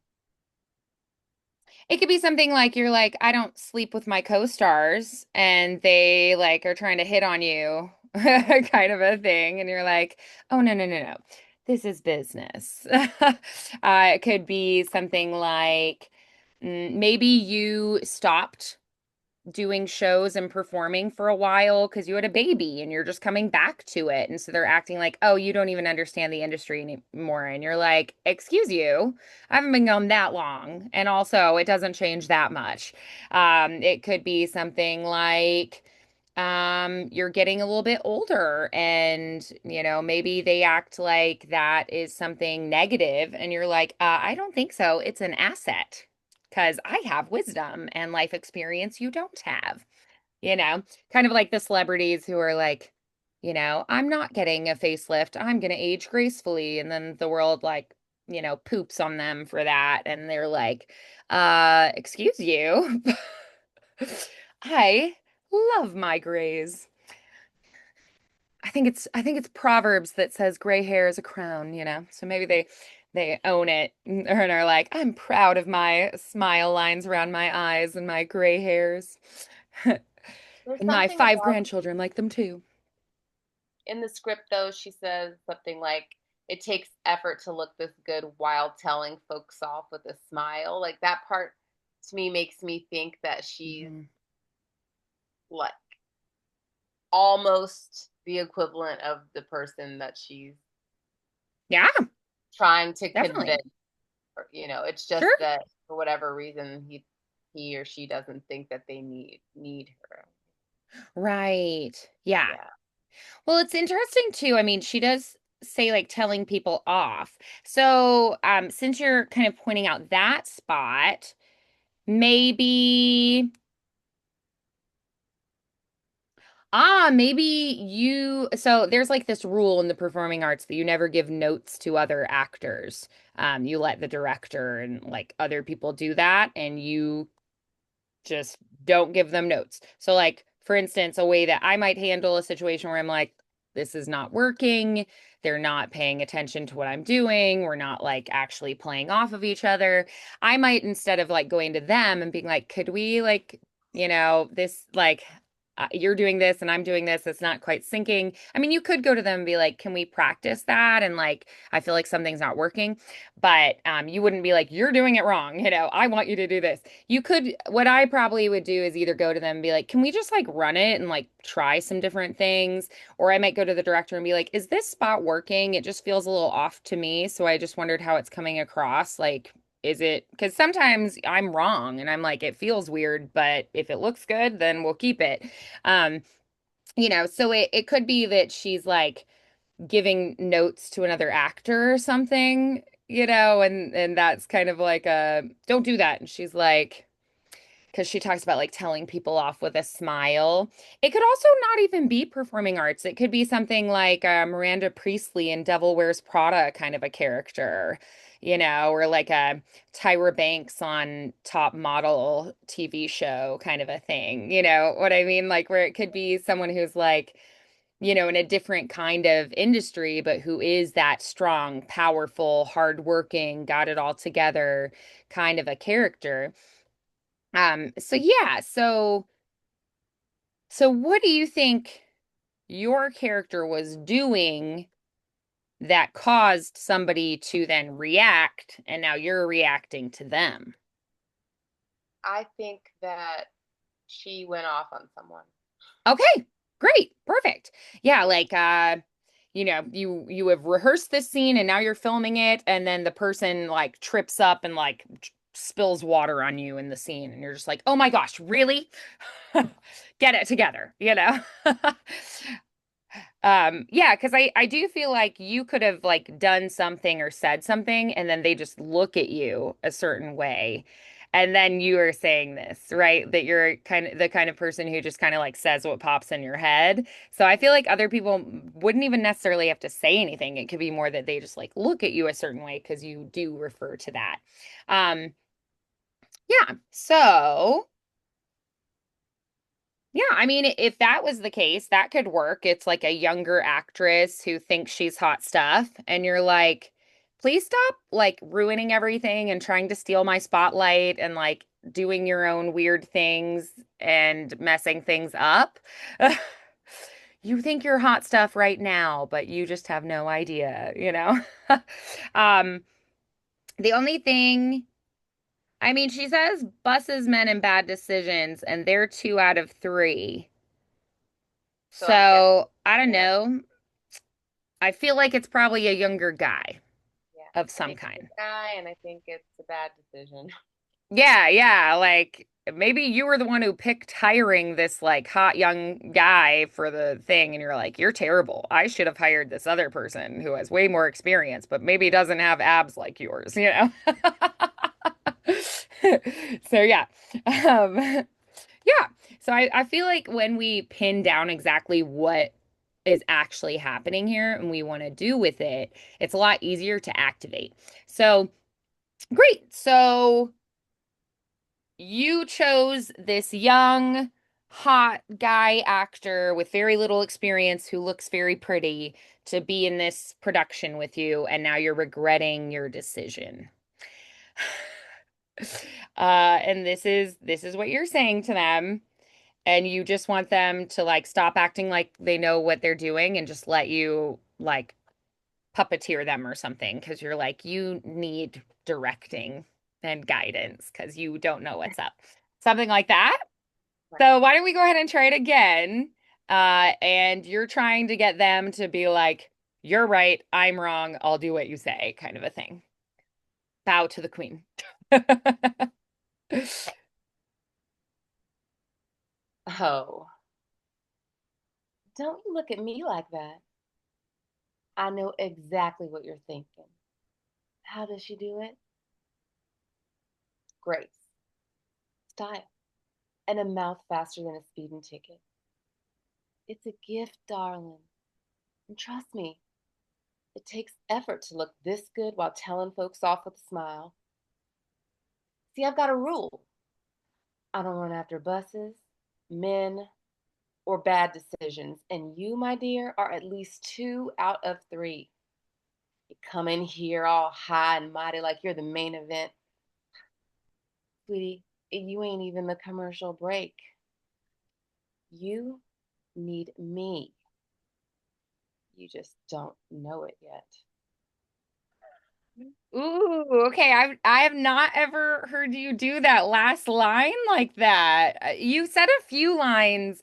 [SPEAKER 1] it could be something like you're like, I don't sleep with my co-stars, and they like are trying to hit on you, kind of a thing, and you're like, oh no, no, no, no, this is business. It could be something like maybe you stopped doing shows and performing for a while because you had a baby and you're just coming back to it. And so they're acting like, oh, you don't even understand the industry anymore. And you're like, excuse you, I haven't been gone that long. And also, it doesn't change that much. It could be something like, you're getting a little bit older and, maybe they act like that is something negative. And you're like, I don't think so. It's an asset because I have wisdom and life experience you don't have, you know, kind of like the celebrities who are like, I'm not getting a facelift. I'm going to age gracefully. And then the world, like, poops on them for that. And they're like, excuse you. I love my grays. I think it's Proverbs that says gray hair is a crown. So maybe they own it and are like, I'm proud of my smile lines around my eyes and my gray hairs.
[SPEAKER 2] There's
[SPEAKER 1] And my
[SPEAKER 2] something
[SPEAKER 1] five
[SPEAKER 2] about
[SPEAKER 1] grandchildren like them too.
[SPEAKER 2] in the script though, she says something like it takes effort to look this good while telling folks off with a smile. Like that part to me makes me think that she's
[SPEAKER 1] Mhm.
[SPEAKER 2] like almost the equivalent of the person that she's
[SPEAKER 1] Yeah,
[SPEAKER 2] trying to
[SPEAKER 1] definitely.
[SPEAKER 2] convince. It's just
[SPEAKER 1] Sure.
[SPEAKER 2] that for whatever reason he or she doesn't think that they need her.
[SPEAKER 1] Right. Yeah.
[SPEAKER 2] Yeah.
[SPEAKER 1] Well, it's interesting too. I mean, she does say like telling people off. So, since you're kind of pointing out that spot, maybe maybe so there's like this rule in the performing arts that you never give notes to other actors. You let the director and like other people do that, and you just don't give them notes. So, like, for instance, a way that I might handle a situation where I'm like, this is not working. They're not paying attention to what I'm doing. We're not like actually playing off of each other. I might, instead of like going to them and being like, could we, like, this, like, you're doing this and I'm doing this. It's not quite syncing. I mean, you could go to them and be like, can we practice that? And like, I feel like something's not working. But you wouldn't be like, you're doing it wrong. I want you to do this. What I probably would do is either go to them and be like, can we just like run it and like try some different things? Or I might go to the director and be like, is this spot working? It just feels a little off to me. So I just wondered how it's coming across. Like, is it because sometimes I'm wrong and I'm like, it feels weird, but if it looks good, then we'll keep it. Um, so it could be that she's like, giving notes to another actor or something, and that's kind of like a don't do that. And she's like, because she talks about like telling people off with a smile. It could also not even be performing arts. It could be something like Miranda Priestley in Devil Wears Prada kind of a character, or like a Tyra Banks on Top Model TV show kind of a thing. You know what I mean? Like where it could be someone who's like, in a different kind of industry, but who is that strong, powerful, hardworking, got it all together kind of a character. So yeah, so what do you think your character was doing that caused somebody to then react, and now you're reacting to them?
[SPEAKER 2] I think that she went off on someone.
[SPEAKER 1] Okay, great, perfect. Yeah, like you have rehearsed this scene and now you're filming it, and then the person like trips up and like spills water on you in the scene, and you're just like, oh my gosh, really? Get it together. Yeah, because I do feel like you could have like done something or said something, and then they just look at you a certain way. And then you are saying this, right? That you're kind of the kind of person who just kind of like says what pops in your head. So I feel like other people wouldn't even necessarily have to say anything. It could be more that they just like look at you a certain way because you do refer to that. Um, yeah. So yeah, I mean, if that was the case, that could work. It's like a younger actress who thinks she's hot stuff, and you're like, please stop like ruining everything and trying to steal my spotlight and like doing your own weird things and messing things up. You think you're hot stuff right now, but you just have no idea, you know? Um, the only thing I mean, she says buses men and bad decisions, and they're two out of three.
[SPEAKER 2] So I'm guessing
[SPEAKER 1] So I don't
[SPEAKER 2] more.
[SPEAKER 1] know. I feel like it's probably a younger guy
[SPEAKER 2] Yeah,
[SPEAKER 1] of
[SPEAKER 2] I
[SPEAKER 1] some
[SPEAKER 2] think it's
[SPEAKER 1] kind.
[SPEAKER 2] a guy, and I think it's a bad decision.
[SPEAKER 1] Yeah, yeah. Like maybe you were the one who picked hiring this like hot young guy for the thing, and you're like, you're terrible. I should have hired this other person who has way more experience, but maybe doesn't have abs like yours, you know? So yeah. Um, yeah. So I feel like when we pin down exactly what is actually happening here and we want to do with it, it's a lot easier to activate. So great. So you chose this young, hot guy actor with very little experience who looks very pretty to be in this production with you, and now you're regretting your decision. And this is what you're saying to them, and you just want them to like stop acting like they know what they're doing and just let you like puppeteer them or something because you're like you need directing and guidance because you don't know what's up. Something like that.
[SPEAKER 2] Right.
[SPEAKER 1] So why don't we go ahead and try it again? And you're trying to get them to be like, you're right, I'm wrong, I'll do what you say, kind of a thing. Bow to the queen.
[SPEAKER 2] Oh, don't you look at me like that. I know exactly what you're thinking. How does she do it? Grace, style, and a mouth faster than a speeding ticket. It's a gift, darling. And trust me, it takes effort to look this good while telling folks off with a smile. See, I've got a rule. I don't run after buses, men, or bad decisions. And you, my dear, are at least two out of three. You come in here all high and mighty like you're the main event. Sweetie, you ain't even the commercial break. You need me. You just don't know it yet.
[SPEAKER 1] Ooh, okay. I have not ever heard you do that last line like that. You said a few lines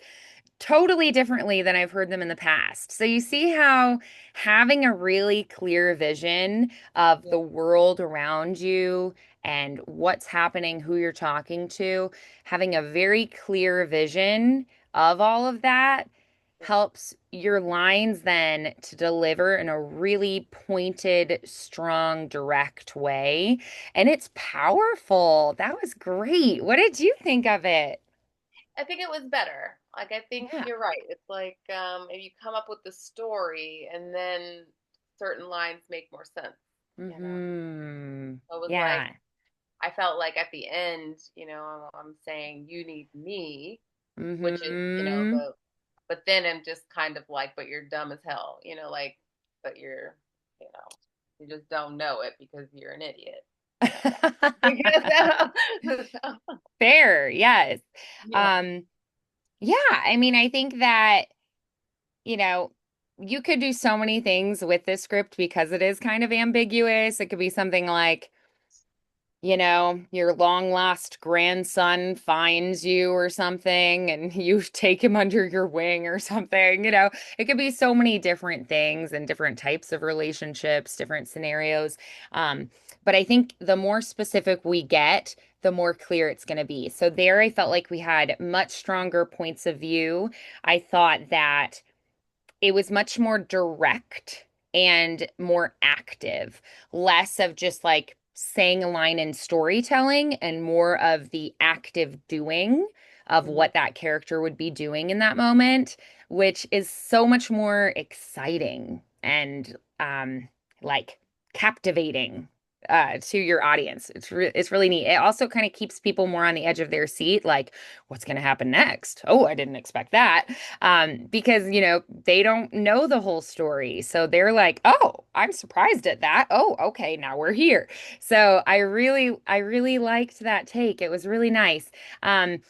[SPEAKER 1] totally differently than I've heard them in the past. So you see how having a really clear vision of
[SPEAKER 2] Yeah,
[SPEAKER 1] the world around you and what's happening, who you're talking to, having a very clear vision of all of that
[SPEAKER 2] yeah.
[SPEAKER 1] helps your lines then to deliver in a really pointed, strong, direct way. And it's powerful. That was great. What did you think of it?
[SPEAKER 2] I think it was better. Like, I think
[SPEAKER 1] Yeah.
[SPEAKER 2] you're right. It's like if you come up with the story and then certain lines make more sense, you know?
[SPEAKER 1] Mm-hmm.
[SPEAKER 2] So it was like,
[SPEAKER 1] Yeah.
[SPEAKER 2] I felt like at the end, I'm saying you need me, which is,
[SPEAKER 1] Mm-hmm.
[SPEAKER 2] but then I'm just kind of like, but you're dumb as hell, like, but you know, you just don't know it because you're an idiot, so,
[SPEAKER 1] Fair, yes.
[SPEAKER 2] yeah,
[SPEAKER 1] Um, yeah, I mean, I think that, you know, you could do so many things with this script because it is kind of ambiguous. It could be something like, your long lost grandson finds you or something and you take him under your wing or something. It could be so many different things and different types of relationships, different scenarios. But I think the more specific we get, the more clear it's going to be. So there, I felt like we had much stronger points of view. I thought that it was much more direct and more active, less of just like saying a line in storytelling and more of the active doing of
[SPEAKER 2] hmm
[SPEAKER 1] what that character would be doing in that moment, which is so much more exciting and like captivating to your audience. It's really neat. It also kind of keeps people more on the edge of their seat, like, what's going to happen next? Oh, I didn't expect that because they don't know the whole story, so they're like, "Oh, I'm surprised at that. Oh, okay, now we're here." So I really liked that take. It was really nice. Um,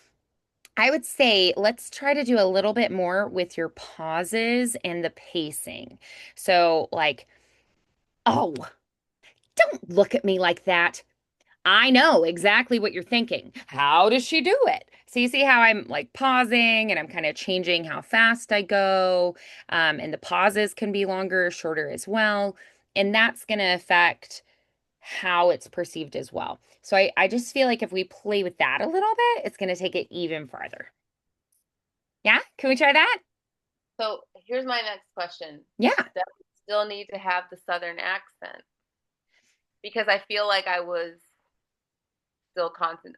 [SPEAKER 1] I would say let's try to do a little bit more with your pauses and the pacing. So, like, oh, don't look at me like that. I know exactly what you're thinking. How does she do it? So you see how I'm like pausing and I'm kind of changing how fast I go. And the pauses can be longer or shorter as well. And that's going to affect how it's perceived as well. So I just feel like if we play with that a little bit, it's going to take it even farther. Yeah? Can we try that?
[SPEAKER 2] So here's my next question.
[SPEAKER 1] Yeah.
[SPEAKER 2] Does it still need to have the Southern accent? Because I feel like I was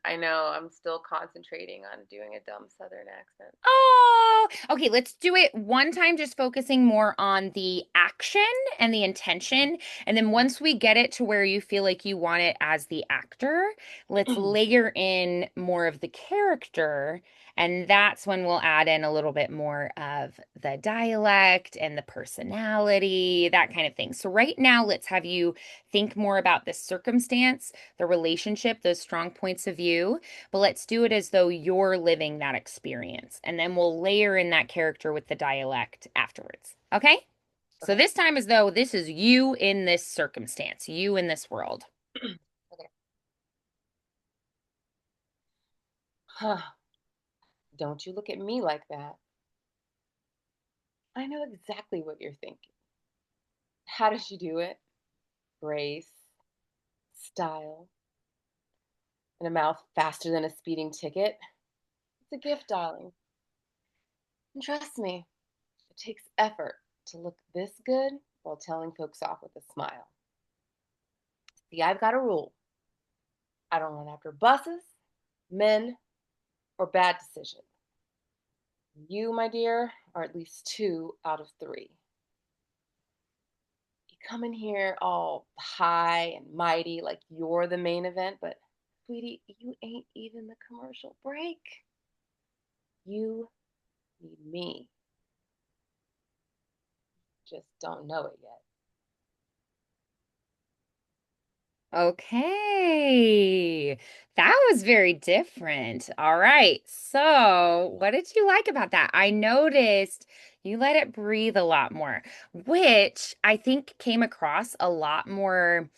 [SPEAKER 2] I know I'm still concentrating on doing a dumb Southern accent.
[SPEAKER 1] Oh, okay. Let's do it one time, just focusing more on the action and the intention. And then once we get it to where you feel like you want it as the actor, let's layer in more of the character. And that's when we'll add in a little bit more of the dialect and the personality, that kind of thing. So, right now, let's have you think more about the circumstance, the relationship, those strong points of view, but let's do it as though you're living that experience. And then we'll layer in that character with the dialect afterwards. Okay? So
[SPEAKER 2] Okay.
[SPEAKER 1] this time, as though this is you in this circumstance, you in this world.
[SPEAKER 2] Okay. Huh. Don't you look at me like that. I know exactly what you're thinking. How does she do it? Grace, style, and a mouth faster than a speeding ticket. It's a gift, darling. And trust me, it takes effort to look this good while telling folks off with a smile. See, I've got a rule. I don't run after buses, men, or bad decisions. You, my dear, are at least two out of three. You come in here all high and mighty like you're the main event, but sweetie, you ain't even the commercial break. You need me. Just don't know it yet.
[SPEAKER 1] Okay. That was very different. All right. So, what did you like about that? I noticed you let it breathe a lot more, which I think came across a lot more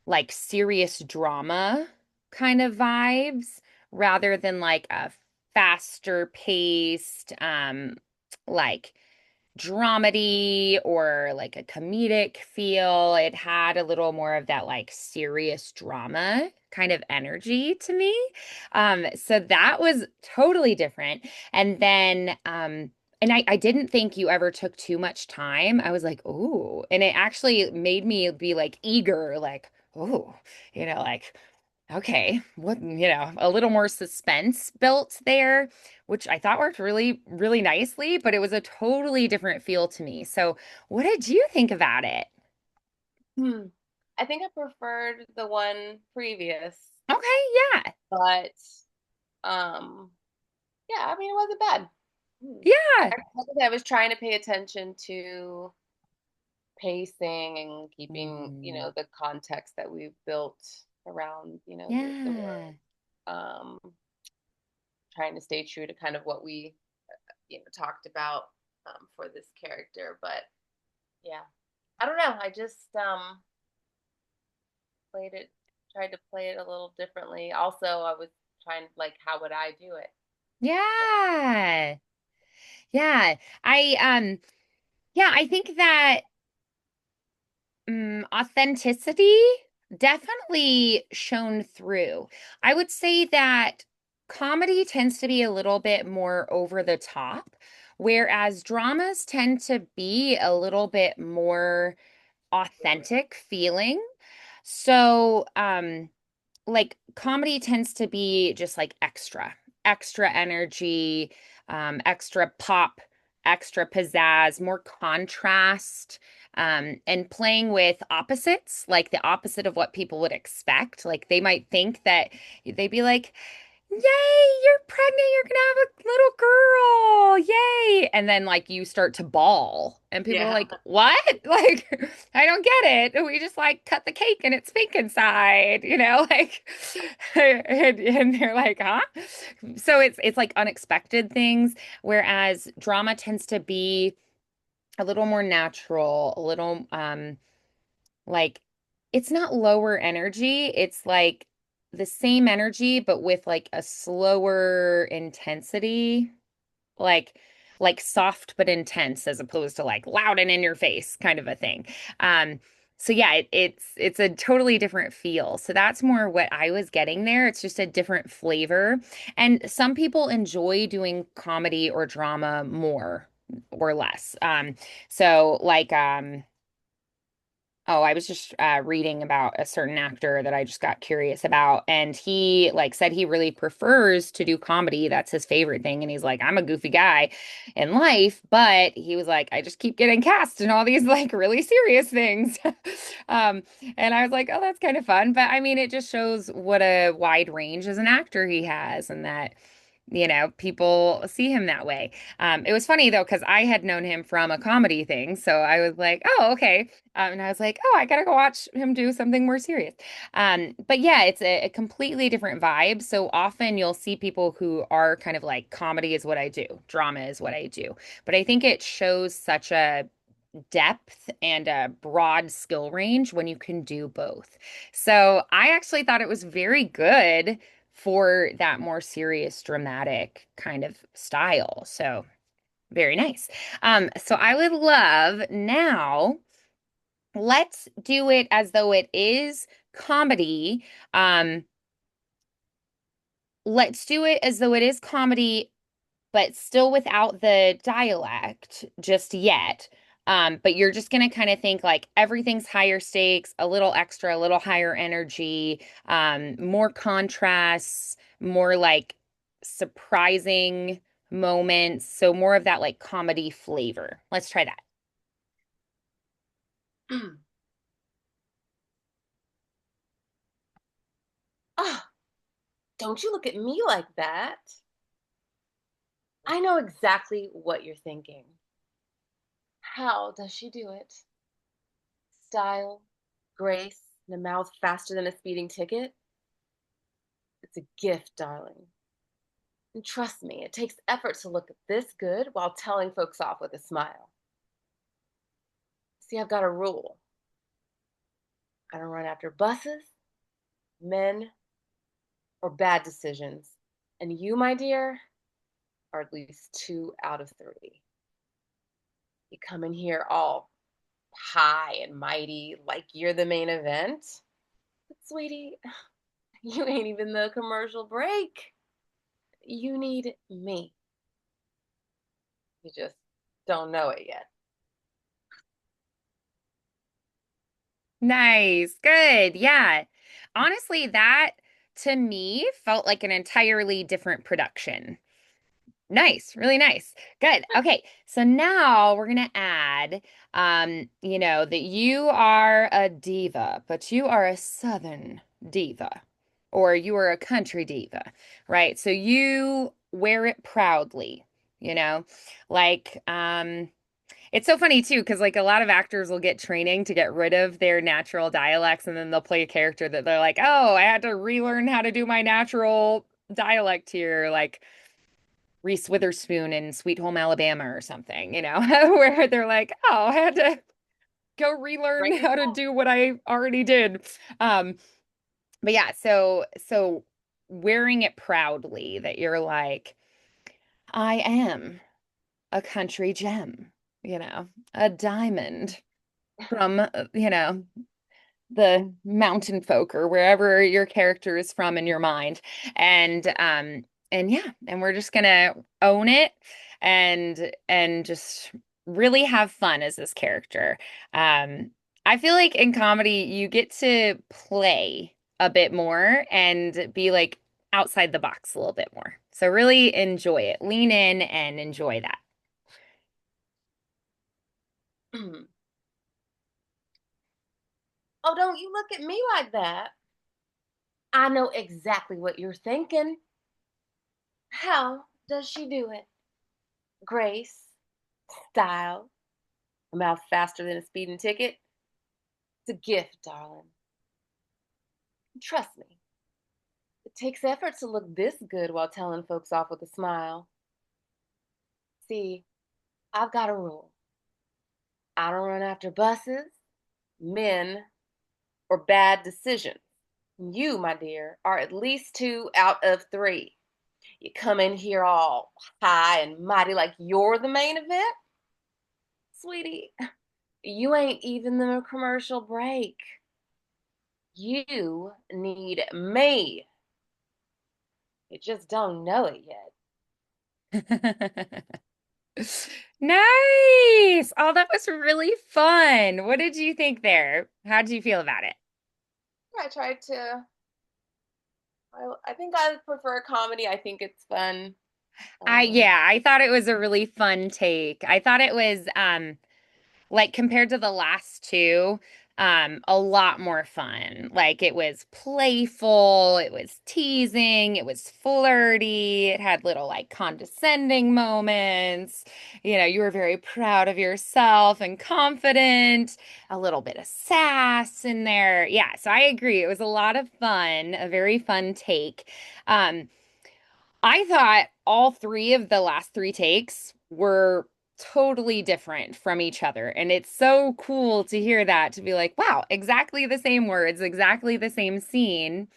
[SPEAKER 1] like serious drama kind of vibes rather than like a faster paced like dramedy or like a comedic feel. It had a little more of that like serious drama kind of energy to me. So that was totally different. And then and I didn't think you ever took too much time. I was like, oh, and it actually made me be like eager, like, oh, like okay, a little more suspense built there, which I thought worked really, really nicely, but it was a totally different feel to me. So, what did you think about it?
[SPEAKER 2] Hmm. I think I preferred the one previous,
[SPEAKER 1] Okay, yeah.
[SPEAKER 2] but um, yeah, I mean, it wasn't bad. Hmm.
[SPEAKER 1] Yeah.
[SPEAKER 2] I was trying to pay attention to pacing and keeping,
[SPEAKER 1] Mm,
[SPEAKER 2] the context that we've built around, the word.
[SPEAKER 1] yeah.
[SPEAKER 2] Um, Trying to stay true to kind of what we, talked about for this character. But yeah, I don't know. I just played it, tried to play it a little differently. Also, I was trying like, how would I do it? So,
[SPEAKER 1] Yeah. Yeah. I think that authenticity definitely shone through. I would say that comedy tends to be a little bit more over the top, whereas dramas tend to be a little bit more authentic feeling. So, like comedy tends to be just like extra energy, extra pop, extra pizzazz, more contrast, and playing with opposites, like the opposite of what people would expect. Like they might think that they'd be like, yay, you're pregnant, you're gonna have a little girl, yay. And then like you start to bawl, and people are
[SPEAKER 2] yeah.
[SPEAKER 1] like, what? Like, I don't get it. We just like cut the cake and it's pink inside, like and they're like, huh? So it's like unexpected things, whereas drama tends to be a little more natural, a little like it's not lower energy. It's like the same energy, but with like a slower intensity, like soft but intense as opposed to like loud and in your face kind of a thing. Um, so yeah, it's a totally different feel. So that's more what I was getting there. It's just a different flavor. And some people enjoy doing comedy or drama more or less. So like oh, I was just reading about a certain actor that I just got curious about, and he like said he really prefers to do comedy. That's his favorite thing, and he's like, I'm a goofy guy in life, but he was like, I just keep getting cast in all these like really serious things. Um, and I was like, oh, that's kind of fun. But I mean, it just shows what a wide range as an actor he has, and that people see him that way. It was funny though, because I had known him from a comedy thing. So I was like, oh, okay. And I was like, oh, I gotta go watch him do something more serious. But yeah, it's a completely different vibe. So often you'll see people who are kind of like comedy is what I do, drama is what I do. But I think it shows such a depth and a broad skill range when you can do both. So I actually thought it was very good for that more serious, dramatic kind of style. So very nice. So I would love now, let's do it as though it is comedy. Um, let's do it as though it is comedy but still without the dialect just yet. But you're just going to kind of think like everything's higher stakes, a little extra, a little higher energy, more contrasts, more like surprising moments. So more of that like comedy flavor. Let's try that.
[SPEAKER 2] Oh, don't you look at me like that. I know exactly what you're thinking. How does she do it? Style, grace, and a mouth faster than a speeding ticket? It's a gift, darling. And trust me, it takes effort to look this good while telling folks off with a smile. See, I've got a rule. I don't run after buses, men, or bad decisions. And you, my dear, are at least 2 out of 3. You come in here all high and mighty, like you're the main event. But, sweetie, you ain't even the commercial break. You need me. You just don't know it yet.
[SPEAKER 1] Nice. Good. Yeah. Honestly, that to me felt like an entirely different production. Nice, really nice. Good. Okay. So now we're gonna add that you are a diva, but you are a Southern diva, or you are a country diva, right? So you wear it proudly, you know, like it's so funny too, because like a lot of actors will get training to get rid of their natural dialects, and then they'll play a character that they're like, oh, I had to relearn how to do my natural dialect here, like Reese Witherspoon in Sweet Home Alabama or something, where they're like, oh, I had to go relearn
[SPEAKER 2] Bring it
[SPEAKER 1] how to
[SPEAKER 2] home.
[SPEAKER 1] do what I already did. Um, but yeah, so wearing it proudly that you're like, I am a country gem, a diamond from, the mountain folk or wherever your character is from in your mind. And yeah, and we're just gonna own it and just really have fun as this character. Um I feel like in comedy you get to play a bit more and be like outside the box a little bit more. So really enjoy it. Lean in and enjoy that.
[SPEAKER 2] Oh, don't you look at me like that. I know exactly what you're thinking. How does she do it? Grace, style, a mouth faster than a speeding ticket. It's a gift, darling. Trust me, it takes effort to look this good while telling folks off with a smile. See, I've got a rule. I don't run after buses, men, or bad decisions. You, my dear, are at least two out of three. You come in here all high and mighty like you're the main event? Sweetie, you ain't even the commercial break. You need me. You just don't know it yet.
[SPEAKER 1] Nice. Oh, that was really fun. What did you think there? How did you feel about it?
[SPEAKER 2] I tried to, I think I prefer a comedy. I think it's fun. Um,
[SPEAKER 1] I thought it was a really fun take. I thought it was like compared to the last two, a lot more fun. Like it was playful, it was teasing, it was flirty, it had little like condescending moments. You know, you were very proud of yourself and confident, a little bit of sass in there. Yeah, so I agree. It was a lot of fun, a very fun take. Um, I thought all three of the last three takes were totally different from each other. And it's so cool to hear that, to be like, wow, exactly the same words, exactly the same scene,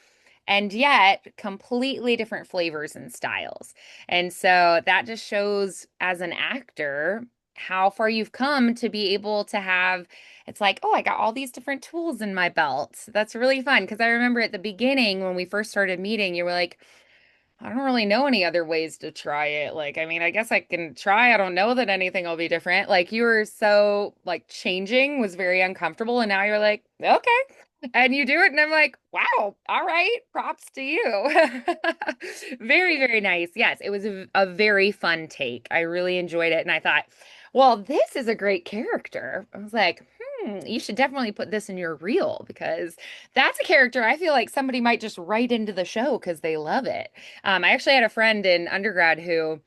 [SPEAKER 1] and yet completely different flavors and styles. And so that just shows as an actor how far you've come to be able to have it's like, oh, I got all these different tools in my belt. That's really fun because I remember at the beginning when we first started meeting, you were like, I don't really know any other ways to try it. Like, I mean, I guess I can try. I don't know that anything will be different. Like, you were so, like, changing was very uncomfortable. And now you're like, okay. And you do it. And I'm like, wow, all right. Props to you. Very, very nice. Yes, it was a very fun take. I really enjoyed it. And I thought, well, this is a great character. I was like, you should definitely put this in your reel because that's a character I feel like somebody might just write into the show because they love it. I actually had a friend in undergrad who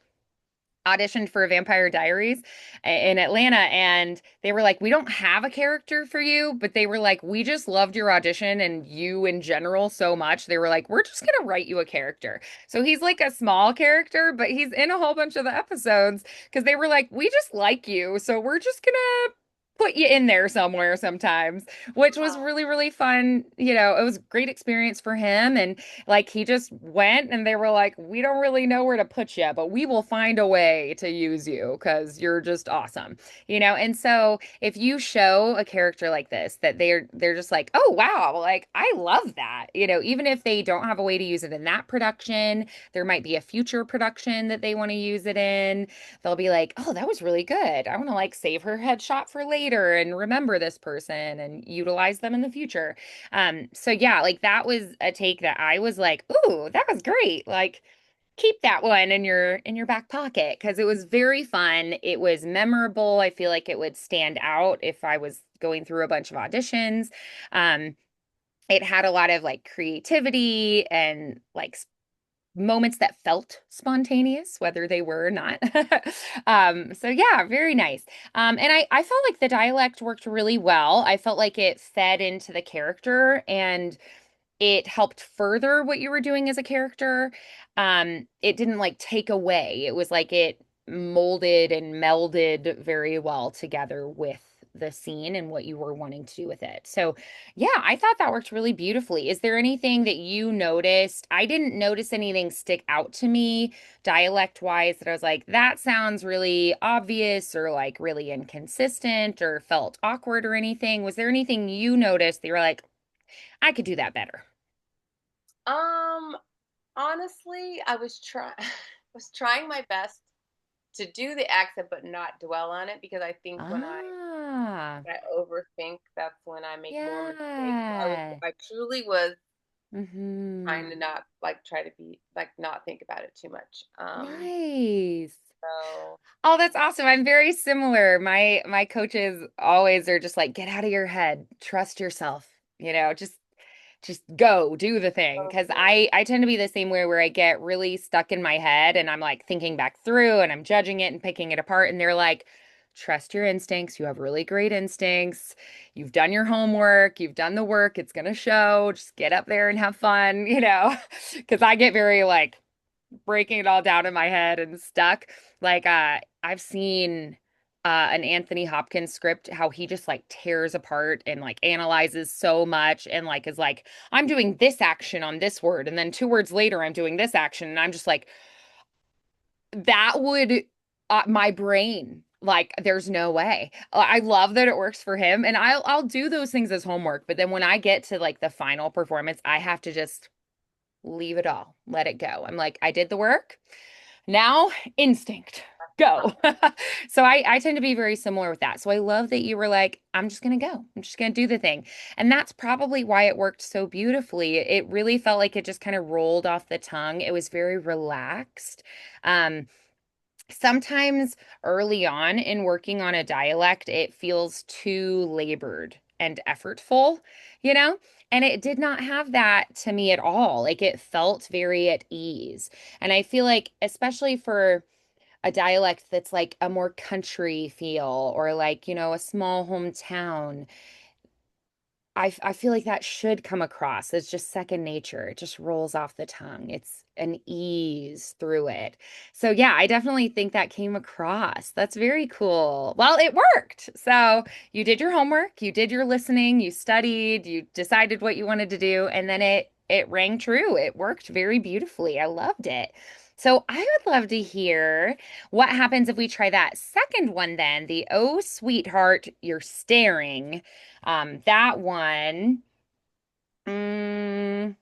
[SPEAKER 1] auditioned for Vampire Diaries in Atlanta, and they were like, "We don't have a character for you," but they were like, "We just loved your audition and you in general so much." They were like, "We're just gonna write you a character." So he's like a small character, but he's in a whole bunch of the episodes because they were like, "We just like you, so we're just gonna put you in there somewhere sometimes," which was
[SPEAKER 2] uh,
[SPEAKER 1] really, really fun. You know, it was a great experience for him. And like he just went and they were like, we don't really know where to put you, but we will find a way to use you because you're just awesome. You know, and so if you show a character like this that they're just like, oh wow, like I love that. You know, even if they don't have a way to use it in that production, there might be a future production that they want to use it in. They'll be like, oh, that was really good. I want to like save her headshot for later and remember this person and utilize them in the future. So yeah, like that was a take that I was like, ooh, that was great. Like keep that one in your back pocket because it was very fun. It was memorable. I feel like it would stand out if I was going through a bunch of auditions. Um, it had a lot of like creativity and like moments that felt spontaneous, whether they were or not. So yeah, very nice. And I felt like the dialect worked really well. I felt like it fed into the character and it helped further what you were doing as a character. It didn't like take away. It was like it molded and melded very well together with the scene and what you were wanting to do with it. So, yeah, I thought that worked really beautifully. Is there anything that you noticed? I didn't notice anything stick out to me dialect wise that I was like, that sounds really obvious or like really inconsistent or felt awkward or anything. Was there anything you noticed that you were like, I could do that better?
[SPEAKER 2] um, honestly, I was trying was trying my best to do the accent but not dwell on it because I think
[SPEAKER 1] Ah,
[SPEAKER 2] when I overthink, that's when I make more mistakes.
[SPEAKER 1] yeah.
[SPEAKER 2] I truly was
[SPEAKER 1] Mm-hmm.
[SPEAKER 2] trying to not like try to be like not think about it too much.
[SPEAKER 1] Nice.
[SPEAKER 2] So
[SPEAKER 1] Oh, that's awesome. I'm very similar. My coaches always are just like, get out of your head, trust yourself, you know, just go do the thing because
[SPEAKER 2] okay.
[SPEAKER 1] I tend to be the same way where I get really stuck in my head and I'm like thinking back through and I'm judging it and picking it apart and they're like trust your instincts, you have really great instincts, you've done your homework, you've done the work, it's gonna show, just get up there and have fun, you know, because I get very like breaking it all down in my head and stuck. Like I've seen an Anthony Hopkins script, how he just like tears apart and like analyzes so much and like is like, I'm doing this action on this word, and then 2 words later, I'm doing this action. And I'm just like, that would my brain. Like, there's no way. I love that it works for him, and I'll do those things as homework. But then when I get to like the final performance, I have to just leave it all, let it go. I'm like, I did the work. Now, instinct, go. So I tend to be very similar with that. So I love that you were like, I'm just gonna go. I'm just gonna do the thing. And that's probably why it worked so beautifully. It really felt like it just kind of rolled off the tongue. It was very relaxed. Um, Sometimes early on in working on a dialect, it feels too labored and effortful, you know? And it did not have that to me at all. Like it felt very at ease. And I feel like, especially for a dialect that's like a more country feel or like, a small hometown, I feel like that should come across as just second nature. It just rolls off the tongue. It's an ease through it. So yeah, I definitely think that came across. That's very cool. Well, it worked. So you did your homework, you did your listening, you studied, you decided what you wanted to do, and then it rang true. It worked very beautifully. I loved it. So I would love to hear what happens if we try that second one then, the "Oh, sweetheart, you're staring." That one, mm,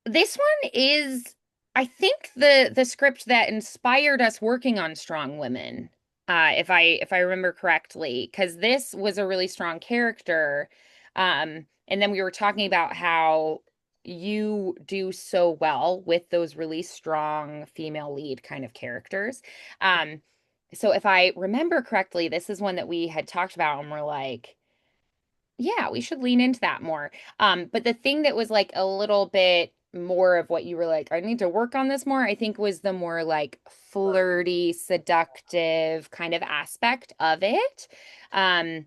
[SPEAKER 1] this one is, I think, the script that inspired us working on Strong Women, if I remember correctly, because this was a really strong character. And then we were talking about how you do so well with those really strong female lead kind of characters. Um, so if I remember correctly, this is one that we had talked about and we're like, yeah, we should lean into that more. But the thing that was like a little bit more of what you were like, I need to work on this more, I think was the more like flirty, seductive kind of aspect of it. Um,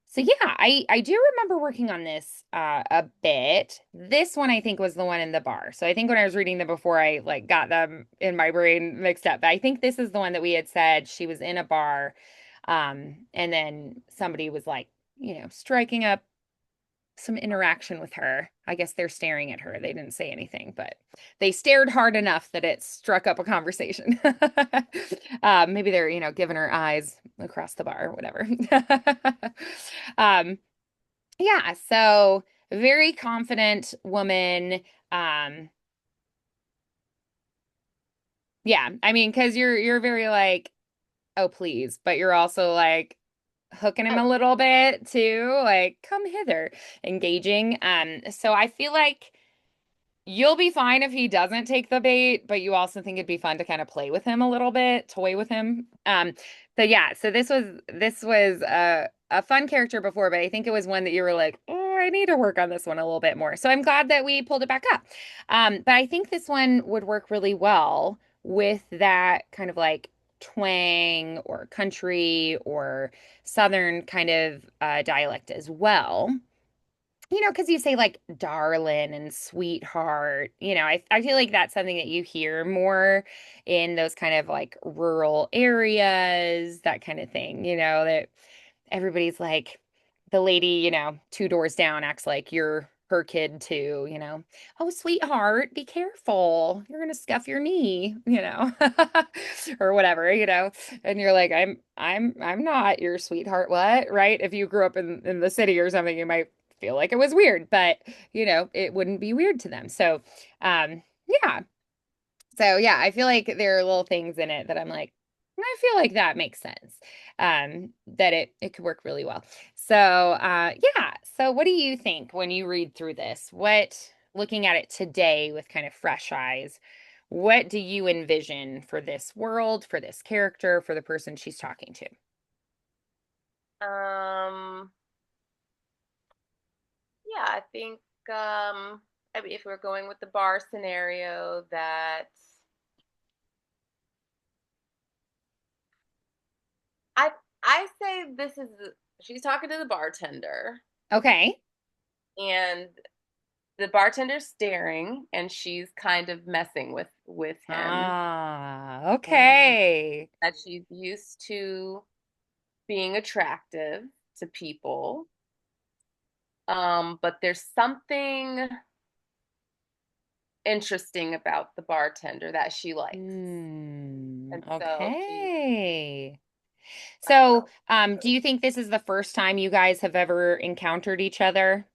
[SPEAKER 1] so yeah, I do remember working on this a bit. This one I think was the one in the bar. So I think when I was reading them before I like got them in my brain mixed up. But I think this is the one that we had said she was in a bar and then somebody was like, striking up some interaction with her. I guess they're staring at her. They didn't say anything, but they stared hard enough that it struck up a conversation. Maybe they're, giving her eyes across the bar or whatever. um, yeah, so very confident woman. Um, yeah, I mean, because you're very like, oh please, but you're also like hooking him a little bit too, like come hither, engaging. So I feel like you'll be fine if he doesn't take the bait, but you also think it'd be fun to kind of play with him a little bit, toy with him. So yeah, so this was a fun character before, but I think it was one that you were like, oh, I need to work on this one a little bit more. So I'm glad that we pulled it back up. But I think this one would work really well with that kind of like twang or country or southern kind of dialect as well. Because you say like darling and sweetheart, I feel like that's something that you hear more in those kind of like rural areas, that kind of thing, that everybody's like the lady, 2 doors down acts like you're her kid too, oh, sweetheart, be careful. You're gonna scuff your knee, or whatever, and you're like, I'm not your sweetheart, what? Right? If you grew up in the city or something, you might feel like it was weird, but it wouldn't be weird to them. So, yeah. So yeah, I feel like there are little things in it that I'm like, I feel like that makes sense. That it could work really well. So, yeah. So what do you think when you read through this? Looking at it today with kind of fresh eyes, what do you envision for this world, for this character, for the person she's talking to?
[SPEAKER 2] Um, yeah, I think I mean if we're going with the bar scenario that I I say she's talking to the bartender
[SPEAKER 1] Okay.
[SPEAKER 2] and the bartender's staring and she's kind of messing with him,
[SPEAKER 1] Ah,
[SPEAKER 2] and
[SPEAKER 1] okay.
[SPEAKER 2] that she's used to being attractive to people. But there's something interesting about the bartender that she likes. And so she,
[SPEAKER 1] Okay.
[SPEAKER 2] I don't
[SPEAKER 1] So,
[SPEAKER 2] know.
[SPEAKER 1] do you think this is the first time you guys have ever encountered each other?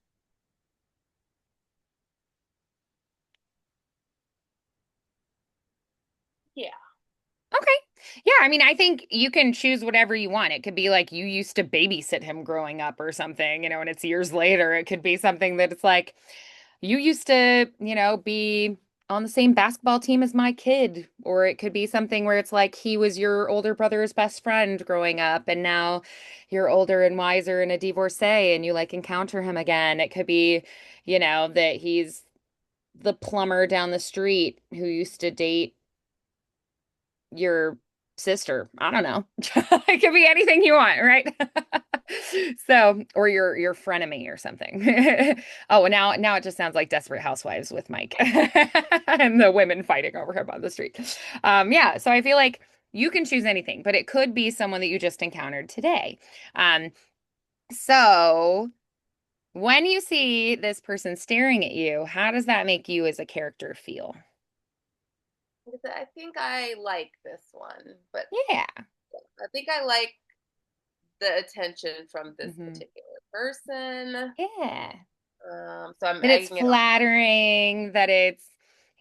[SPEAKER 2] Yeah.
[SPEAKER 1] Okay. Yeah, I mean, I think you can choose whatever you want. It could be like you used to babysit him growing up or something, and it's years later. It could be something that it's like you used to, be on the same basketball team as my kid. Or it could be something where it's like he was your older brother's best friend growing up, and now you're older and wiser and a divorcee and you like encounter him again. It could be, that he's the plumber down the street who used to date your sister. I don't know. It could be anything you want, right? So, or your frenemy or something. Oh, and now it just sounds like Desperate Housewives with Mike and the women fighting over him on the street. Yeah, so I feel like you can choose anything, but it could be someone that you just encountered today. Um, so when you see this person staring at you, how does that make you as a character feel?
[SPEAKER 2] I think I like this one, but
[SPEAKER 1] Yeah.
[SPEAKER 2] I think I like the attention from this
[SPEAKER 1] Hmm.
[SPEAKER 2] particular person.
[SPEAKER 1] Yeah.
[SPEAKER 2] So I'm
[SPEAKER 1] That it's
[SPEAKER 2] egging it on.
[SPEAKER 1] flattering, that it's,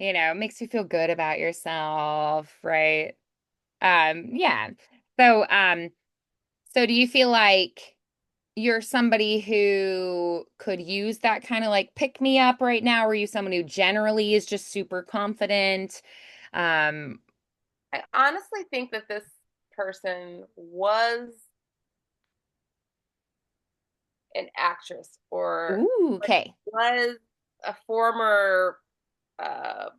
[SPEAKER 1] makes you feel good about yourself, right? Yeah. So, so do you feel like you're somebody who could use that kind of like pick me up right now? Or are you someone who generally is just super confident? Um,
[SPEAKER 2] I honestly think that this person was an actress or
[SPEAKER 1] ooh,
[SPEAKER 2] like
[SPEAKER 1] okay.
[SPEAKER 2] was a former uh,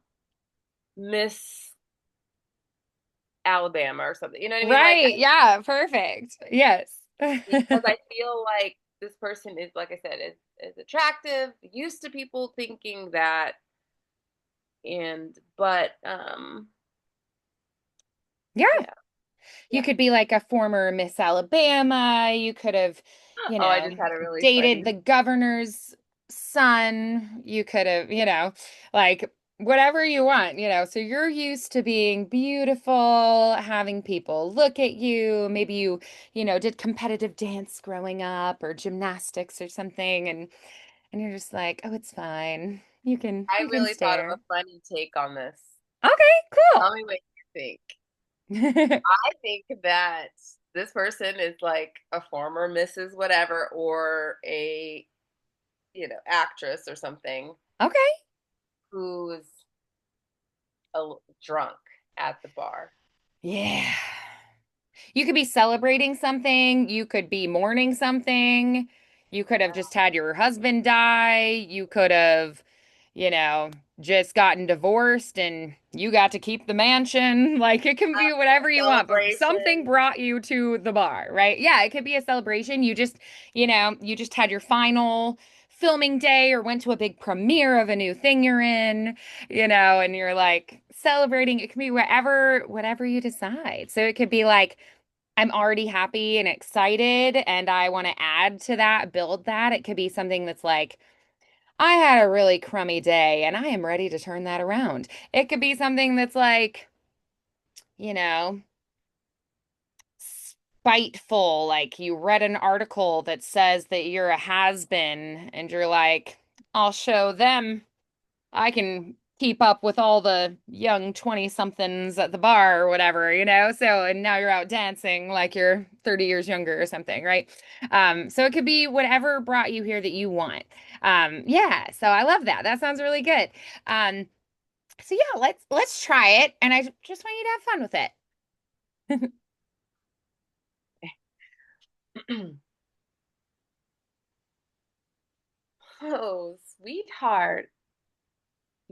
[SPEAKER 2] Miss Alabama or something. You know what I mean? Like
[SPEAKER 1] Right. Yeah, perfect. Yes.
[SPEAKER 2] because I feel like this person is, like I said, is attractive, used to people thinking that, and but
[SPEAKER 1] Yeah.
[SPEAKER 2] yeah,
[SPEAKER 1] You
[SPEAKER 2] yeah.
[SPEAKER 1] could be like a former Miss Alabama. You could have,
[SPEAKER 2] Oh, I just had a really
[SPEAKER 1] dated
[SPEAKER 2] funny.
[SPEAKER 1] the governor's son. You could have, like whatever you want, So you're used to being beautiful, having people look at you. Maybe you, did competitive dance growing up or gymnastics or something, and you're just like, "Oh, it's fine. You can
[SPEAKER 2] I
[SPEAKER 1] you can
[SPEAKER 2] really thought of a
[SPEAKER 1] stare."
[SPEAKER 2] funny take on this.
[SPEAKER 1] Okay,
[SPEAKER 2] Tell
[SPEAKER 1] cool.
[SPEAKER 2] me what you think. I think that this person is like a former Mrs. Whatever or a actress or something
[SPEAKER 1] Okay.
[SPEAKER 2] who's drunk at the bar.
[SPEAKER 1] Yeah. You could be celebrating something, you could be mourning something, you could have just had your husband die, you could have, you know, just gotten divorced and you got to keep the mansion. Like it can be whatever you want, but something
[SPEAKER 2] Celebration.
[SPEAKER 1] brought you to the bar, right? Yeah, it could be a celebration. You just had your final filming day or went to a big premiere of a new thing you're in, and you're like celebrating. It can be whatever you decide. So it could be like I'm already happy and excited and I want to add to that, build that. It could be something that's like, I had a really crummy day and I am ready to turn that around. It could be something that's like, you know, spiteful, like you read an article that says that you're a has-been and you're like, I'll show them I can keep up with all the young 20 somethings at the bar or whatever. So, and now you're out dancing like you're 30 years younger or something, right? So it could be whatever brought you here that you want. Yeah, so I love that. That sounds really good. Um, so yeah, let's try it. And I just want you to have fun with it.
[SPEAKER 2] Oh, sweetheart,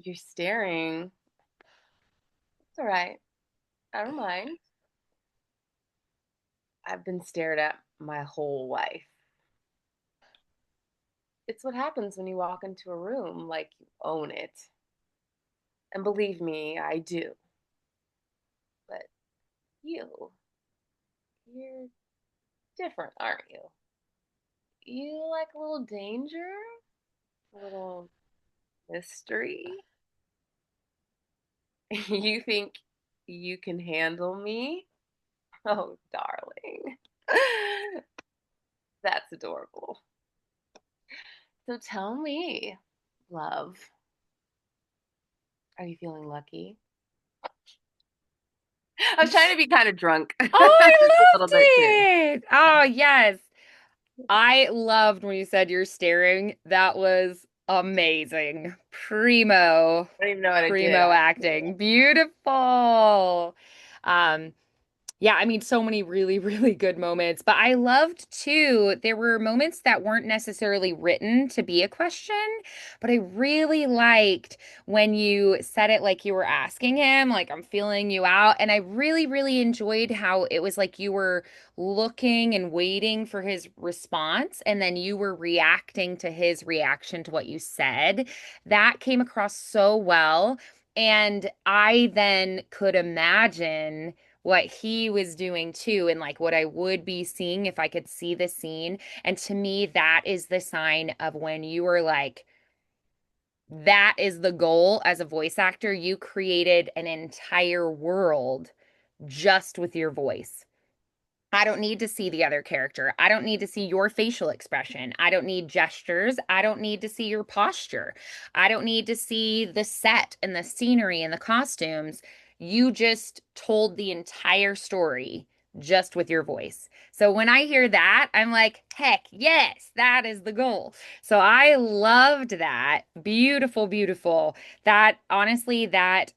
[SPEAKER 2] you're staring. It's all right. I don't mind. I've been stared at my whole life. it's what happens when you walk into a room, like you own it. And believe me, I do. But you're different, aren't you? You like a little danger, a little mystery. You think you can handle me? Oh, darling. That's adorable. So tell me, love, are you feeling lucky? I was trying to be kind of drunk, just
[SPEAKER 1] Oh,
[SPEAKER 2] a
[SPEAKER 1] I
[SPEAKER 2] little bit too.
[SPEAKER 1] loved it. Oh, yes. I loved when you said you're staring. That was amazing.
[SPEAKER 2] I don't even know what I did,
[SPEAKER 1] Primo
[SPEAKER 2] actually.
[SPEAKER 1] acting. Beautiful. Um, yeah, I mean, so many really, really good moments. But I loved too, there were moments that weren't necessarily written to be a question, but I really liked when you said it like you were asking him, like, I'm feeling you out. And I really, really enjoyed how it was like you were looking and waiting for his response, and then you were reacting to his reaction to what you said. That came across so well. And I then could imagine what he was doing too, and like what I would be seeing if I could see the scene. And to me, that is the sign of when you are like, that is the goal as a voice actor. You created an entire world just with your voice. I don't need to see the other character. I don't need to see your facial expression. I don't need gestures. I don't need to see your posture. I don't need to see the set and the scenery and the costumes. You just told the entire story just with your voice. So when I hear that, I'm like, heck, yes, that is the goal. So I loved that. Beautiful, beautiful. That honestly, that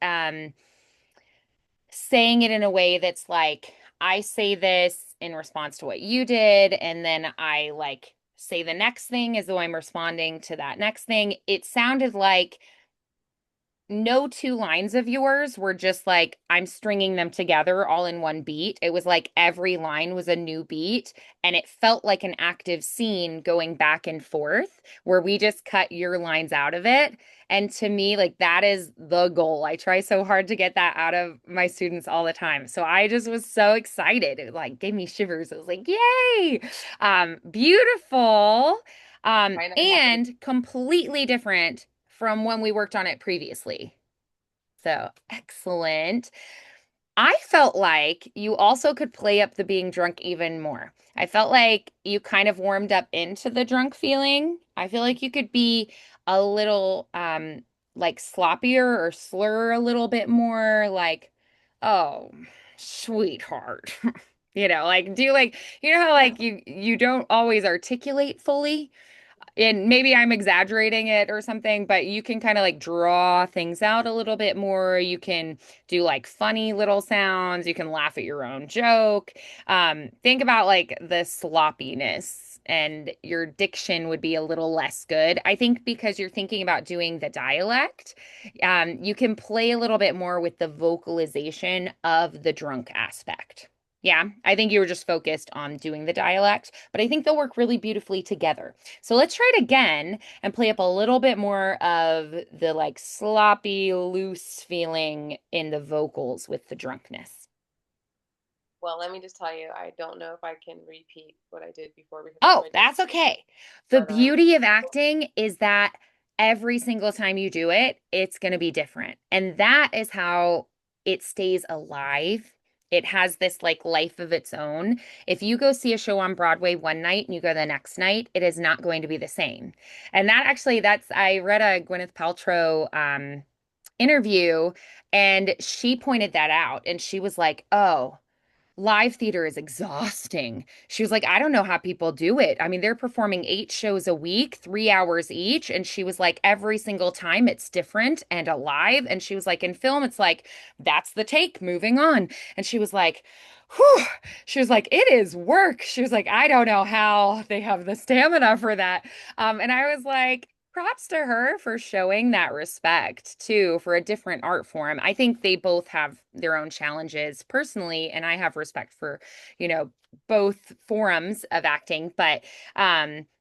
[SPEAKER 1] saying it in a way that's like, I say this in response to what you did, and then I like say the next thing as though I'm responding to that next thing. It sounded like no two lines of yours were just like I'm stringing them together all in one beat. It was like every line was a new beat, and it felt like an active scene going back and forth where we just cut your lines out of it. And to me, like that is the goal. I try so hard to get that out of my students all the time. So I just was so excited. It like gave me shivers. It was like, yay! Beautiful.
[SPEAKER 2] Right? I'm happy to.
[SPEAKER 1] And completely different from when we worked on it previously. So excellent. I felt like you also could play up the being drunk even more. I felt like you kind of warmed up into the drunk feeling. I feel like you could be a little like sloppier or slur a little bit more like, oh, sweetheart. Like do like how like you don't always articulate fully, and maybe I'm exaggerating it or something, but you can kind of like draw things out a little bit more. You can do like funny little sounds. You can laugh at your own joke. Think about like the sloppiness, and your diction would be a little less good. I think because you're thinking about doing the dialect, you can play a little bit more with the vocalization of the drunk aspect. Yeah, I think you were just focused on doing the dialect, but I think they'll work really beautifully together. So let's try it again and play up a little bit more of the like sloppy, loose feeling in the vocals with the drunkenness.
[SPEAKER 2] Well, let me just tell you, I don't know if I can repeat what I did before because of
[SPEAKER 1] Oh,
[SPEAKER 2] my dictation.
[SPEAKER 1] that's okay. The
[SPEAKER 2] But
[SPEAKER 1] beauty of acting is that every single time you do it, it's going to be different. And that is how it stays alive. It has this like life of its own. If you go see a show on Broadway one night and you go the next night, it is not going to be the same. And that actually, I read a Gwyneth Paltrow interview, and she pointed that out. And she was like, oh, live theater is exhausting. She was like, I don't know how people do it. I mean, they're performing 8 shows a week, 3 hours each. And she was like, every single time it's different and alive. And she was like, in film, it's like, that's the take, moving on. And she was like, whew. She was like, it is work. She was like, I don't know how they have the stamina for that. And I was like, props to her for showing that respect too for a different art form. I think they both have their own challenges personally, and I have respect for, you know, both forms of acting, but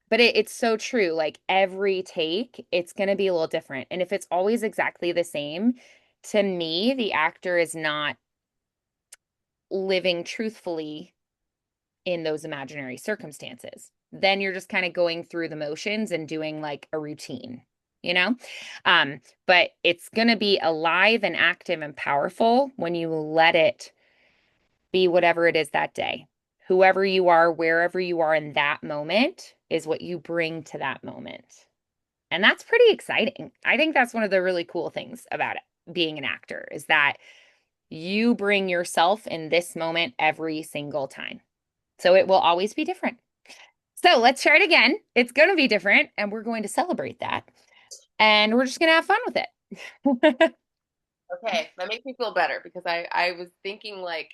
[SPEAKER 1] But it's so true. Like every take, it's going to be a little different. And if it's always exactly the same, to me, the actor is not living truthfully in those imaginary circumstances. Then you're just kind of going through the motions and doing like a routine, you know? But it's going to be alive and active and powerful when you let it be whatever it is that day. Whoever you are, wherever you are in that moment is what you bring to that moment. And that's pretty exciting. I think that's one of the really cool things about it, being an actor is that you bring yourself in this moment every single time. So it will always be different. So let's try it again. It's going to be different, and we're going to celebrate that. And we're just going to have fun with it.
[SPEAKER 2] Okay, that makes me feel better because I was thinking like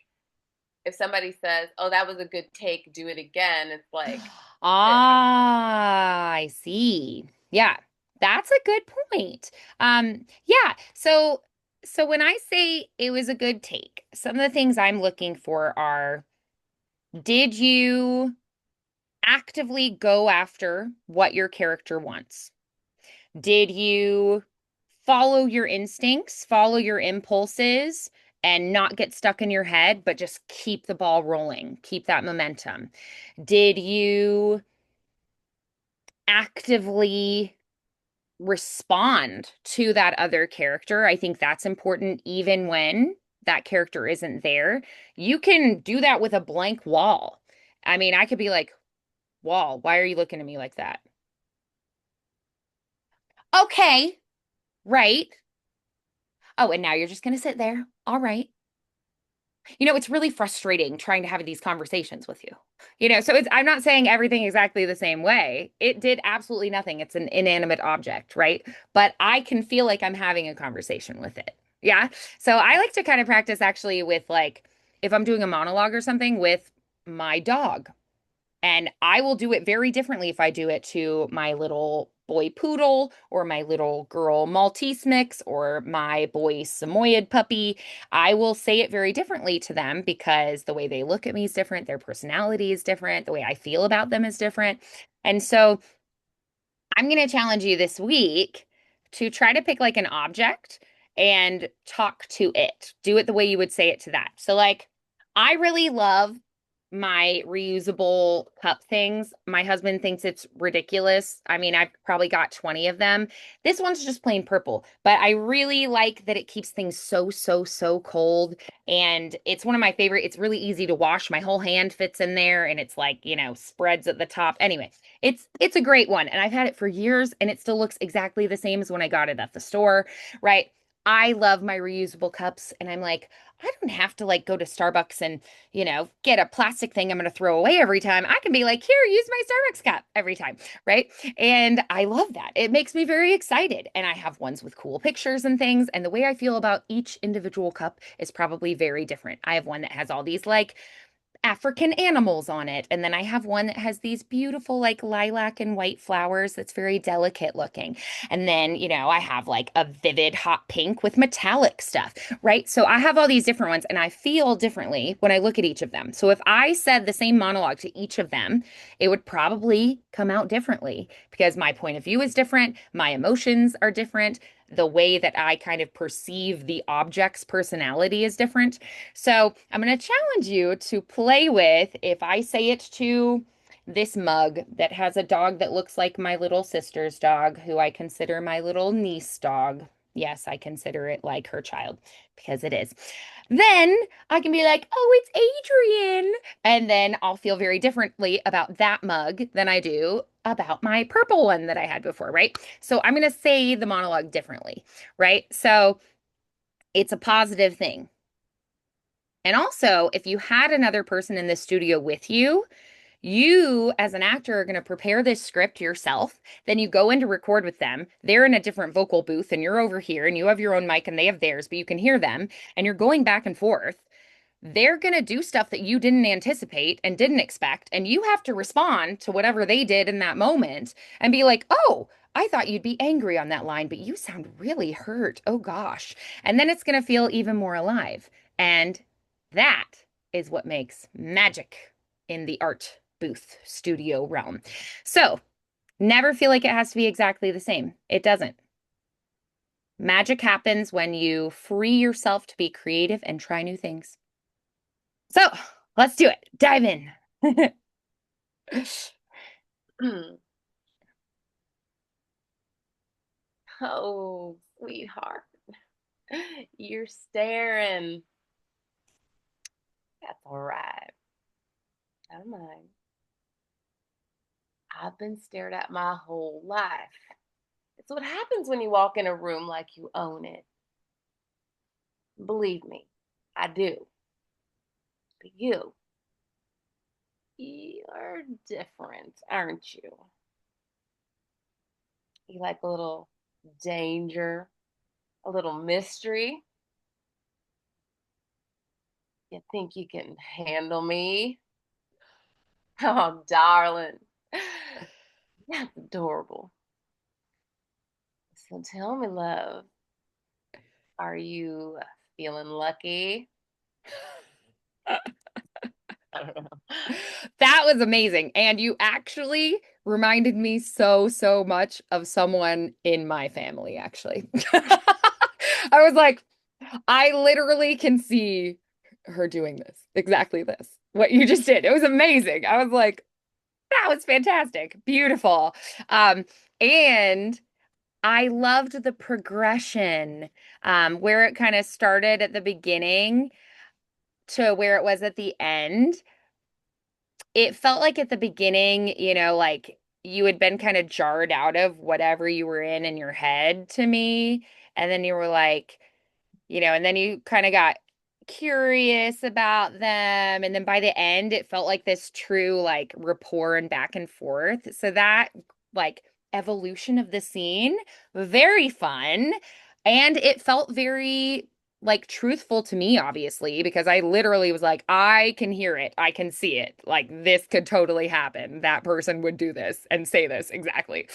[SPEAKER 2] if somebody says, "Oh, that was a good take, do it again," it's like,
[SPEAKER 1] Ah, I see. Yeah, that's a good point. Yeah, so when I say it was a good take, some of the things I'm looking for are, did you actively go after what your character wants? Did you follow your instincts, follow your impulses, and not get stuck in your head, but just keep the ball rolling, keep that momentum? Did you actively respond to that other character? I think that's important even when that character isn't there. You can do that with a blank wall. I mean, I could be like, "Wall, why are you looking at me like that?" Okay, right. Oh, and now you're just going to sit there. All right. It's really frustrating trying to have these conversations with you. So I'm not saying everything exactly the same way. It did absolutely nothing. It's an inanimate object, right? But I can feel like I'm having a conversation with it. Yeah. So I like to kind of practice actually with like if I'm doing a monologue or something with my dog. And I will do it very differently if I do it to my little boy poodle or my little girl Maltese mix or my boy Samoyed puppy. I will say it very differently to them because the way they look at me is different, their personality is different, the way I feel about them is different. And so I'm going to challenge you this week to try to pick like an object and talk to it. Do it the way you would say it to that. So, like, I really love my reusable cup things. My husband thinks it's ridiculous. I mean, I've probably got 20 of them. This one's just plain purple, but I really like that it keeps things so, so, so cold. And it's one of my favorite. It's really easy to wash. My whole hand fits in there and it's like, spreads at the top. Anyway, it's a great one, and I've had it for years, and it still looks exactly the same as when I got it at the store, right? I love my reusable cups, and I'm like, I don't have to like go to Starbucks and, get a plastic thing I'm going to throw away every time. I can be like, here, use my Starbucks cup every time, right? And I love that. It makes me very excited. And I have ones with cool pictures and things. And the way I feel about each individual cup is probably very different. I have one that has all these like African animals on it. And then I have one that has these beautiful, like lilac and white flowers that's very delicate looking. And then, I have like a vivid hot pink with metallic stuff, right? So I have all these different ones and I feel differently when I look at each of them. So if I said the same monologue to each of them, it would probably come out differently because my point of view is different, my emotions are different. The way that I kind of perceive the object's personality is different. So I'm going to challenge you to play with if I say it to this mug that has a dog that looks like my little sister's dog, who I consider my little niece dog. Yes, I consider it like her child because it is. Then I can be like, oh, it's Adrian. And then I'll feel very differently about that mug than I do about my purple one that I had before, right? So I'm going to say the monologue differently, right? So it's a positive thing. And also, if you had another person in the studio with you, you as an actor are going to prepare this script yourself. Then you go in to record with them. They're in a different vocal booth and you're over here and you have your own mic and they have theirs, but you can hear them and you're going back and forth. They're going to do stuff that you didn't anticipate and didn't expect. And you have to respond to whatever they did in that moment and be like, oh, I thought you'd be angry on that line, but you sound really hurt. Oh gosh. And then it's going to feel even more alive. And that is what makes magic in the art booth studio realm. So Never feel like it has to be exactly the same. It doesn't. Magic happens when you free yourself to be creative and try new things. So let's do it. Dive in.
[SPEAKER 2] Oh, sweetheart. You're staring. That's all right. I don't mind. I've been stared at my whole life. It's what happens when you walk in a room like you own it. Believe me, I do. But you're different, aren't you? You like a little danger, a little mystery. You think you can handle me? Oh, darling. That's adorable. So tell me, love, are you feeling lucky? I don't know.
[SPEAKER 1] That was amazing. And you actually reminded me so much of someone in my family, actually. I was like, I literally can see her doing this, exactly this, what you just did. It was amazing. I was like, that was fantastic. Beautiful. Um, and I loved the progression, where it kind of started at the beginning to where it was at the end. It felt like at the beginning, like you had been kind of jarred out of whatever you were in your head to me. And then you were like, and then you kind of got curious about them. And then by the end, it felt like this true like rapport and back and forth. So that like evolution of the scene, very fun. And it felt very like truthful to me, obviously, because I literally was like, I can hear it. I can see it. Like, this could totally happen. That person would do this and say this exactly.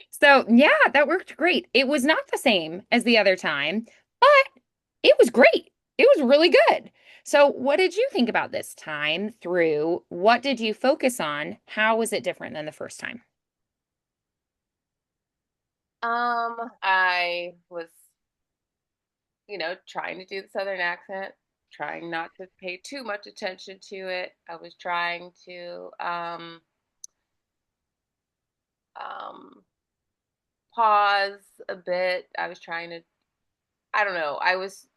[SPEAKER 1] So, yeah, that worked great. It was not the same as the other time, but it was great. It was really good. So, what did you think about this time through? What did you focus on? How was it different than the first time?
[SPEAKER 2] I was, trying to do the Southern accent, trying not to pay too much attention to it. I was trying to um, pause a bit. I was trying to, I don't know, I was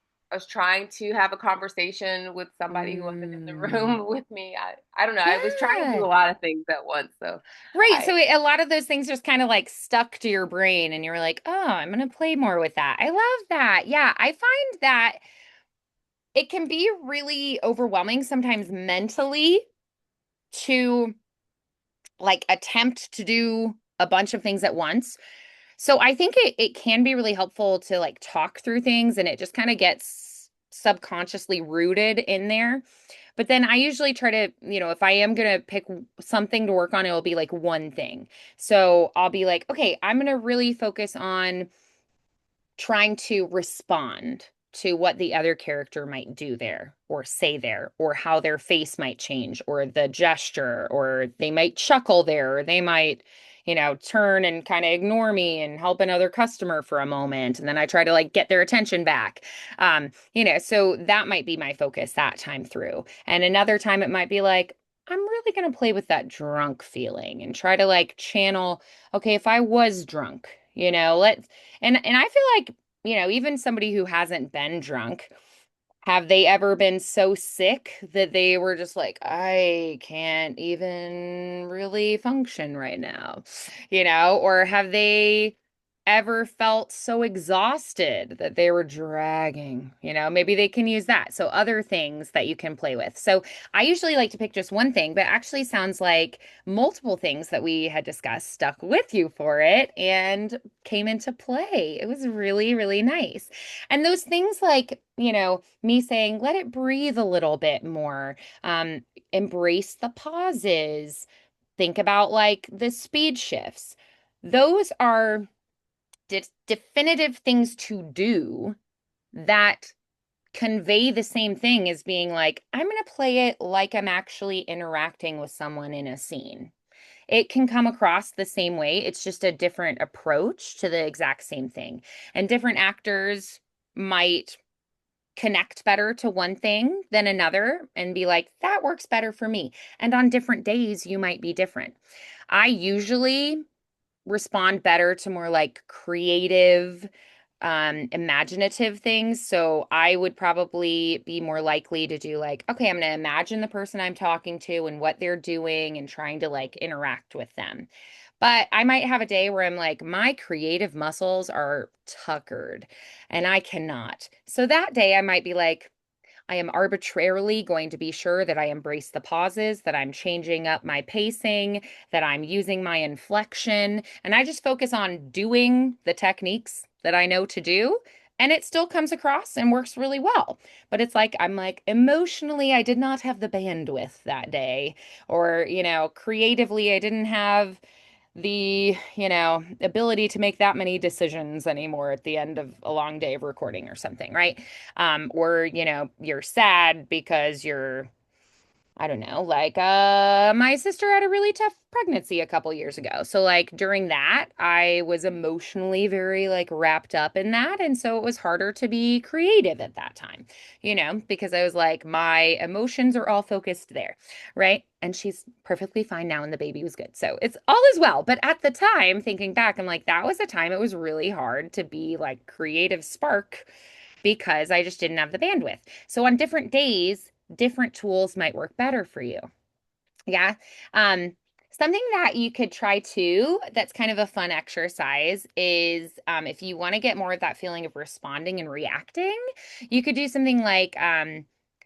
[SPEAKER 2] trying to have a conversation with somebody who wasn't in the
[SPEAKER 1] Mm,
[SPEAKER 2] room with me. I don't know. I was trying to do
[SPEAKER 1] yeah.
[SPEAKER 2] a lot of things at once. So
[SPEAKER 1] Right.
[SPEAKER 2] I
[SPEAKER 1] So a lot of those things just kind of like stuck to your brain, and you're like, oh, I'm going to play more with that. I love that. Yeah. I find that it can be really overwhelming sometimes mentally to like attempt to do a bunch of things at once. So I think it can be really helpful to like talk through things, and it just kind of gets subconsciously rooted in there. But then I usually try to, if I am going to pick something to work on, it will be like one thing. So I'll be like, okay, I'm going to really focus on trying to respond to what the other character might do there or say there or how their face might change or the gesture or they might chuckle there or they might turn and kind of ignore me and help another customer for a moment and then I try to like get their attention back. So that might be my focus that time through. And another time it might be like I'm really going to play with that drunk feeling and try to like channel, okay, if I was drunk, let's and I feel like, even somebody who hasn't been drunk, have they ever been so sick that they were just like, I can't even really function right now, or have they ever felt so exhausted that they were dragging, maybe they can use that. So other things that you can play with. So I usually like to pick just one thing, but actually sounds like multiple things that we had discussed stuck with you for it and came into play. It was really, really nice. And those things like, me saying, let it breathe a little bit more, embrace the pauses, think about like the speed shifts. Those are definitive things to do that convey the same thing as being like, I'm going to play it like I'm actually interacting with someone in a scene. it can come across the same way. It's just a different approach to the exact same thing. And different actors might connect better to one thing than another and be like, that works better for me. And on different days, you might be different. I usually respond better to more like creative, imaginative things. So I would probably be more likely to do like, okay, I'm going to imagine the person I'm talking to and what they're doing and trying to like interact with them. But I might have a day where I'm like, my creative muscles are tuckered and I cannot. So that day I might be like, I am arbitrarily going to be sure that I embrace the pauses, that I'm changing up my pacing, that I'm using my inflection, and I just focus on doing the techniques that I know to do. And it still comes across and works really well. But it's like, I'm like, emotionally, I did not have the bandwidth that day. Or, creatively, I didn't have the, ability to make that many decisions anymore at the end of a long day of recording or something, right? Or, you're sad because you're I don't know, like my sister had a really tough pregnancy a couple years ago. So like during that, I was emotionally very like wrapped up in that and so it was harder to be creative at that time. Because I was like my emotions are all focused there, right? And she's perfectly fine now and the baby was good. So it's all as well, but at the time thinking back, I'm like that was a time it was really hard to be like creative spark because I just didn't have the bandwidth. So on different days, different tools might work better for you. Yeah. Um, Something that you could try too, that's kind of a fun exercise, is if you want to get more of that feeling of responding and reacting, you could do something like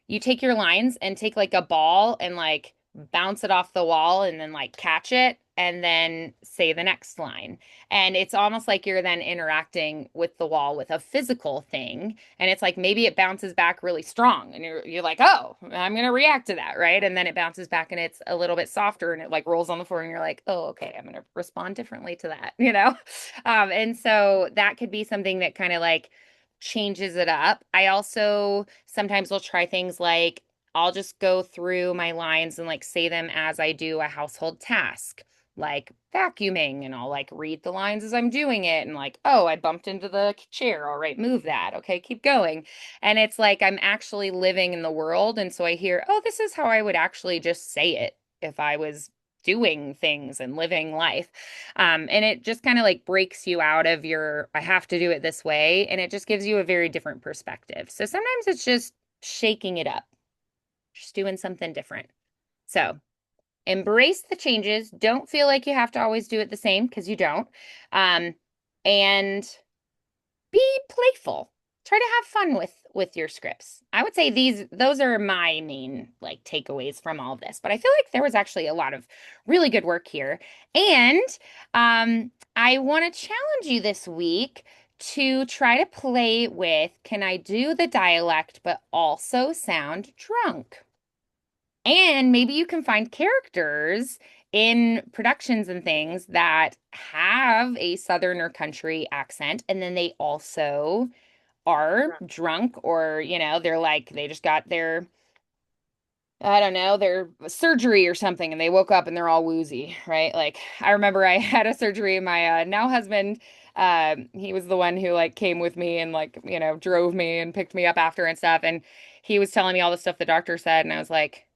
[SPEAKER 1] you take your lines and take like a ball and like bounce it off the wall and then like catch it and then say the next line. And it's almost like you're then interacting with the wall with a physical thing and it's like maybe it bounces back really strong and you're like, "Oh, I'm going to react to that," right? And then it bounces back and it's a little bit softer and it like rolls on the floor and you're like, "Oh, okay, I'm going to respond differently to that," you know? And so that could be something that kind of like changes it up. I also sometimes will try things like I'll just go through my lines and like say them as I do a household task like vacuuming and I'll like read the lines as I'm doing it and like, oh, I bumped into the chair. All right, move that. Okay, keep going. And it's like I'm actually living in the world. And so I hear, oh, this is how I would actually just say it if I was doing things and living life. And it just kind of like breaks you out of your, I have to do it this way. And it just gives you a very different perspective. So sometimes it's just shaking it up, just doing something different. So embrace the changes. Don't feel like you have to always do it the same because you don't. Um, and be playful. Try to have fun with your scripts. I would say those are my main like takeaways from all of this. But I feel like there was actually a lot of really good work here. And I want to challenge you this week to try to play with can I do the dialect but also sound drunk? And maybe you can find characters in productions and things that have a Southern or country accent, and then they also are
[SPEAKER 2] Right.
[SPEAKER 1] drunk or, they're like, they just got their, I don't know, their surgery or something, and they woke up and they're all woozy, right? Like, I remember I had a surgery. My now husband, he was the one who like came with me and like, drove me and picked me up after and stuff. And he was telling me all the stuff the doctor said, and I was like,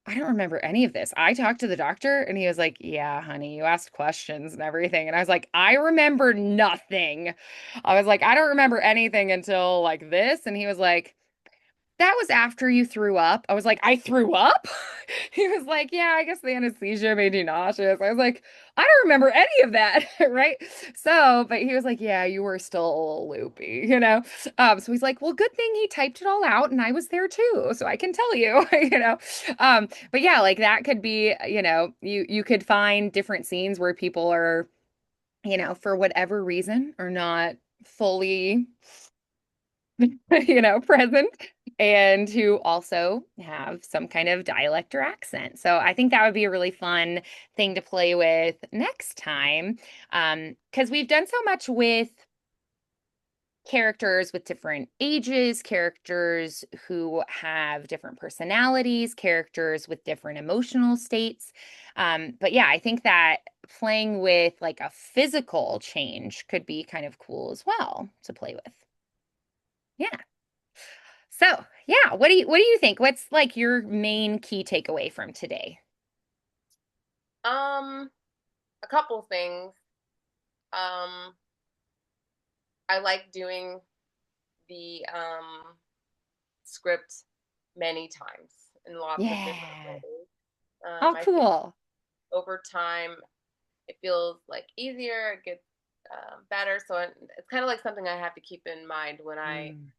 [SPEAKER 1] I don't remember any of this. I talked to the doctor and he was like, "Yeah, honey, you asked questions and everything." And I was like, "I remember nothing." I was like, "I don't remember anything until like this." And he was like, that was after you threw up. I was like, I threw up? He was like, yeah, I guess the anesthesia made you nauseous. I was like, I don't remember any of that, right? So, but he was like, yeah, you were still a little loopy. So he's like, well, good thing he typed it all out and I was there too, so I can tell you, But yeah, like that could be, you could find different scenes where people are, for whatever reason, are not fully present and who also have some kind of dialect or accent. So I think that would be a really fun thing to play with next time. Because we've done so much with characters with different ages, characters who have different personalities, characters with different emotional states. But yeah, I think that playing with like a physical change could be kind of cool as well to play with. Yeah. So, yeah, what do you think? What's like your main key takeaway from today?
[SPEAKER 2] Um, a couple things. Um, I like doing the script many times in lots of different
[SPEAKER 1] Yeah.
[SPEAKER 2] ways.
[SPEAKER 1] Oh,
[SPEAKER 2] I think
[SPEAKER 1] cool.
[SPEAKER 2] over time it feels like easier, it gets better. So it's kind of like something I have to keep in mind when I
[SPEAKER 1] Mm.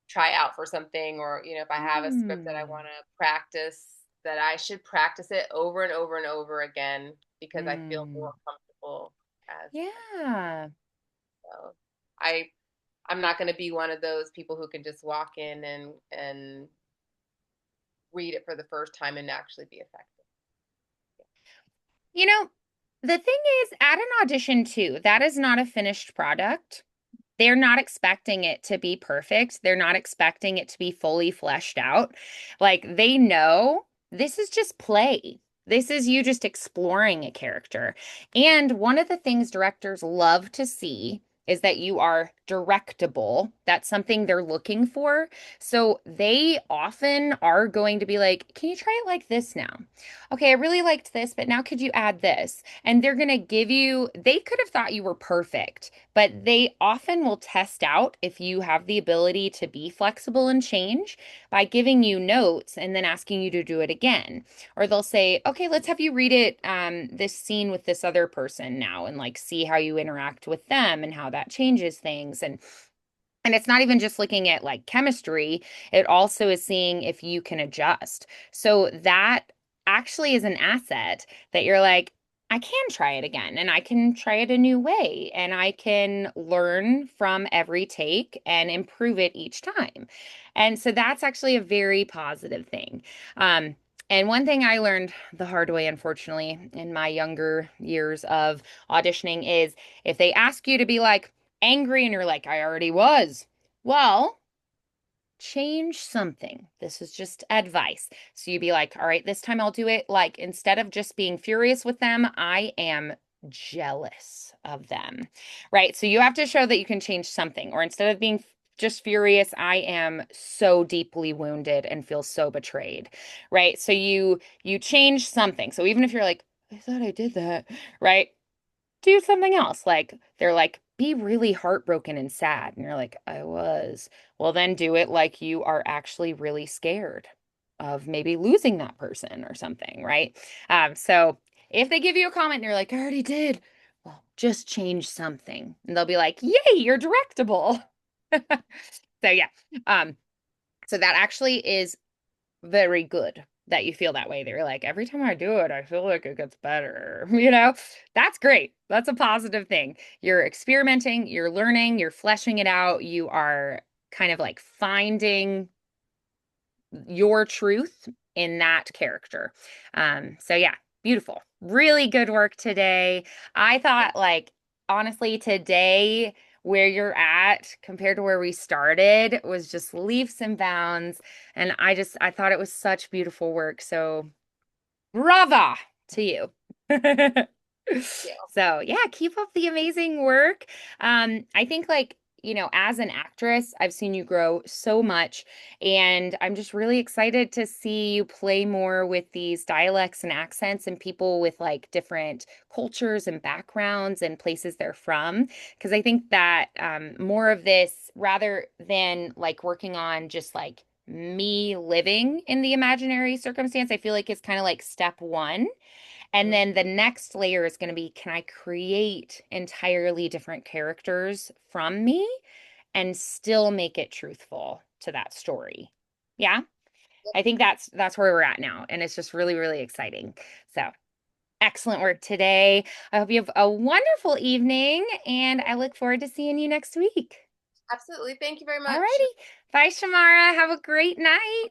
[SPEAKER 2] try out for something, or if I have a script that I
[SPEAKER 1] Mm.
[SPEAKER 2] want to practice, that I should practice it over and over and over again because I feel
[SPEAKER 1] Mm.
[SPEAKER 2] more comfortable as
[SPEAKER 1] Yeah.
[SPEAKER 2] so. I I'm not going to be one of those people who can just walk in and read it for the first time and actually be effective.
[SPEAKER 1] You know, the thing is, at an audition too, that is not a finished product. They're not expecting it to be perfect. They're not expecting it to be fully fleshed out. Like they know this is just play. This is you just exploring a character. And one of the things directors love to see is that you are directable. That's something they're looking for. So they often are going to be like, can you try it like this now? Okay, I really liked this, but now could you add this? And they're going to give you, they could have thought you were perfect, but they often will test out if you have the ability to be flexible and change by giving you notes and then asking you to do it again. Or they'll say, okay, let's have you read it, this scene with this other person now, and like see how you interact with them and how that changes things. And it's not even just looking at like chemistry, it also is seeing if you can adjust. So that actually is an asset that you're like, I can try it again and I can try it a new way and I can learn from every take and improve it each time. And so that's actually a very positive thing. Um, and one thing I learned the hard way, unfortunately, in my younger years of auditioning is if they ask you to be like, angry and you're like, I already was. Well, change something. This is just advice. So you'd be like, all right, this time I'll do it. Like, instead of just being furious with them, I am jealous of them. Right. So you have to show that you can change something. Or instead of being just furious, I am so deeply wounded and feel so betrayed. Right. So you change something. So even if you're like, I thought I did that, right? Do something else. Like they're like, be really heartbroken and sad. And you're like, I was. Well, then do it like you are actually really scared of maybe losing that person or something, right? So if they give you a comment and you're like, I already did, well, just change something. And they'll be like, yay, you're directable. So yeah. Um, so that actually is very good that you feel that way. They're like, every time I do it, I feel like it gets better. That's great. That's a positive thing. You're experimenting, you're learning, you're fleshing it out. You are kind of like finding your truth in that character. So yeah, beautiful. Really good work today. I thought like honestly today where you're at compared to where we started was just leaps and bounds. And I thought it was such beautiful work. So brava to you.
[SPEAKER 2] Yeah,
[SPEAKER 1] So yeah, keep up the amazing work. I think like, as an actress, I've seen you grow so much, and I'm just really excited to see you play more with these dialects and accents and people with like different cultures and backgrounds and places they're from. Because I think that more of this, rather than like working on just like me living in the imaginary circumstance, I feel like it's kind of like step one. And
[SPEAKER 2] mm,
[SPEAKER 1] then the next layer is going to be, can I create entirely different characters from me and still make it truthful to that story? Yeah. I think that's where we're at now. And it's just really, really exciting. So excellent work today. I hope you have a wonderful evening and I look forward to seeing you next week.
[SPEAKER 2] absolutely. Thank you very
[SPEAKER 1] All
[SPEAKER 2] much.
[SPEAKER 1] righty. Bye, Shamara. Have a great night.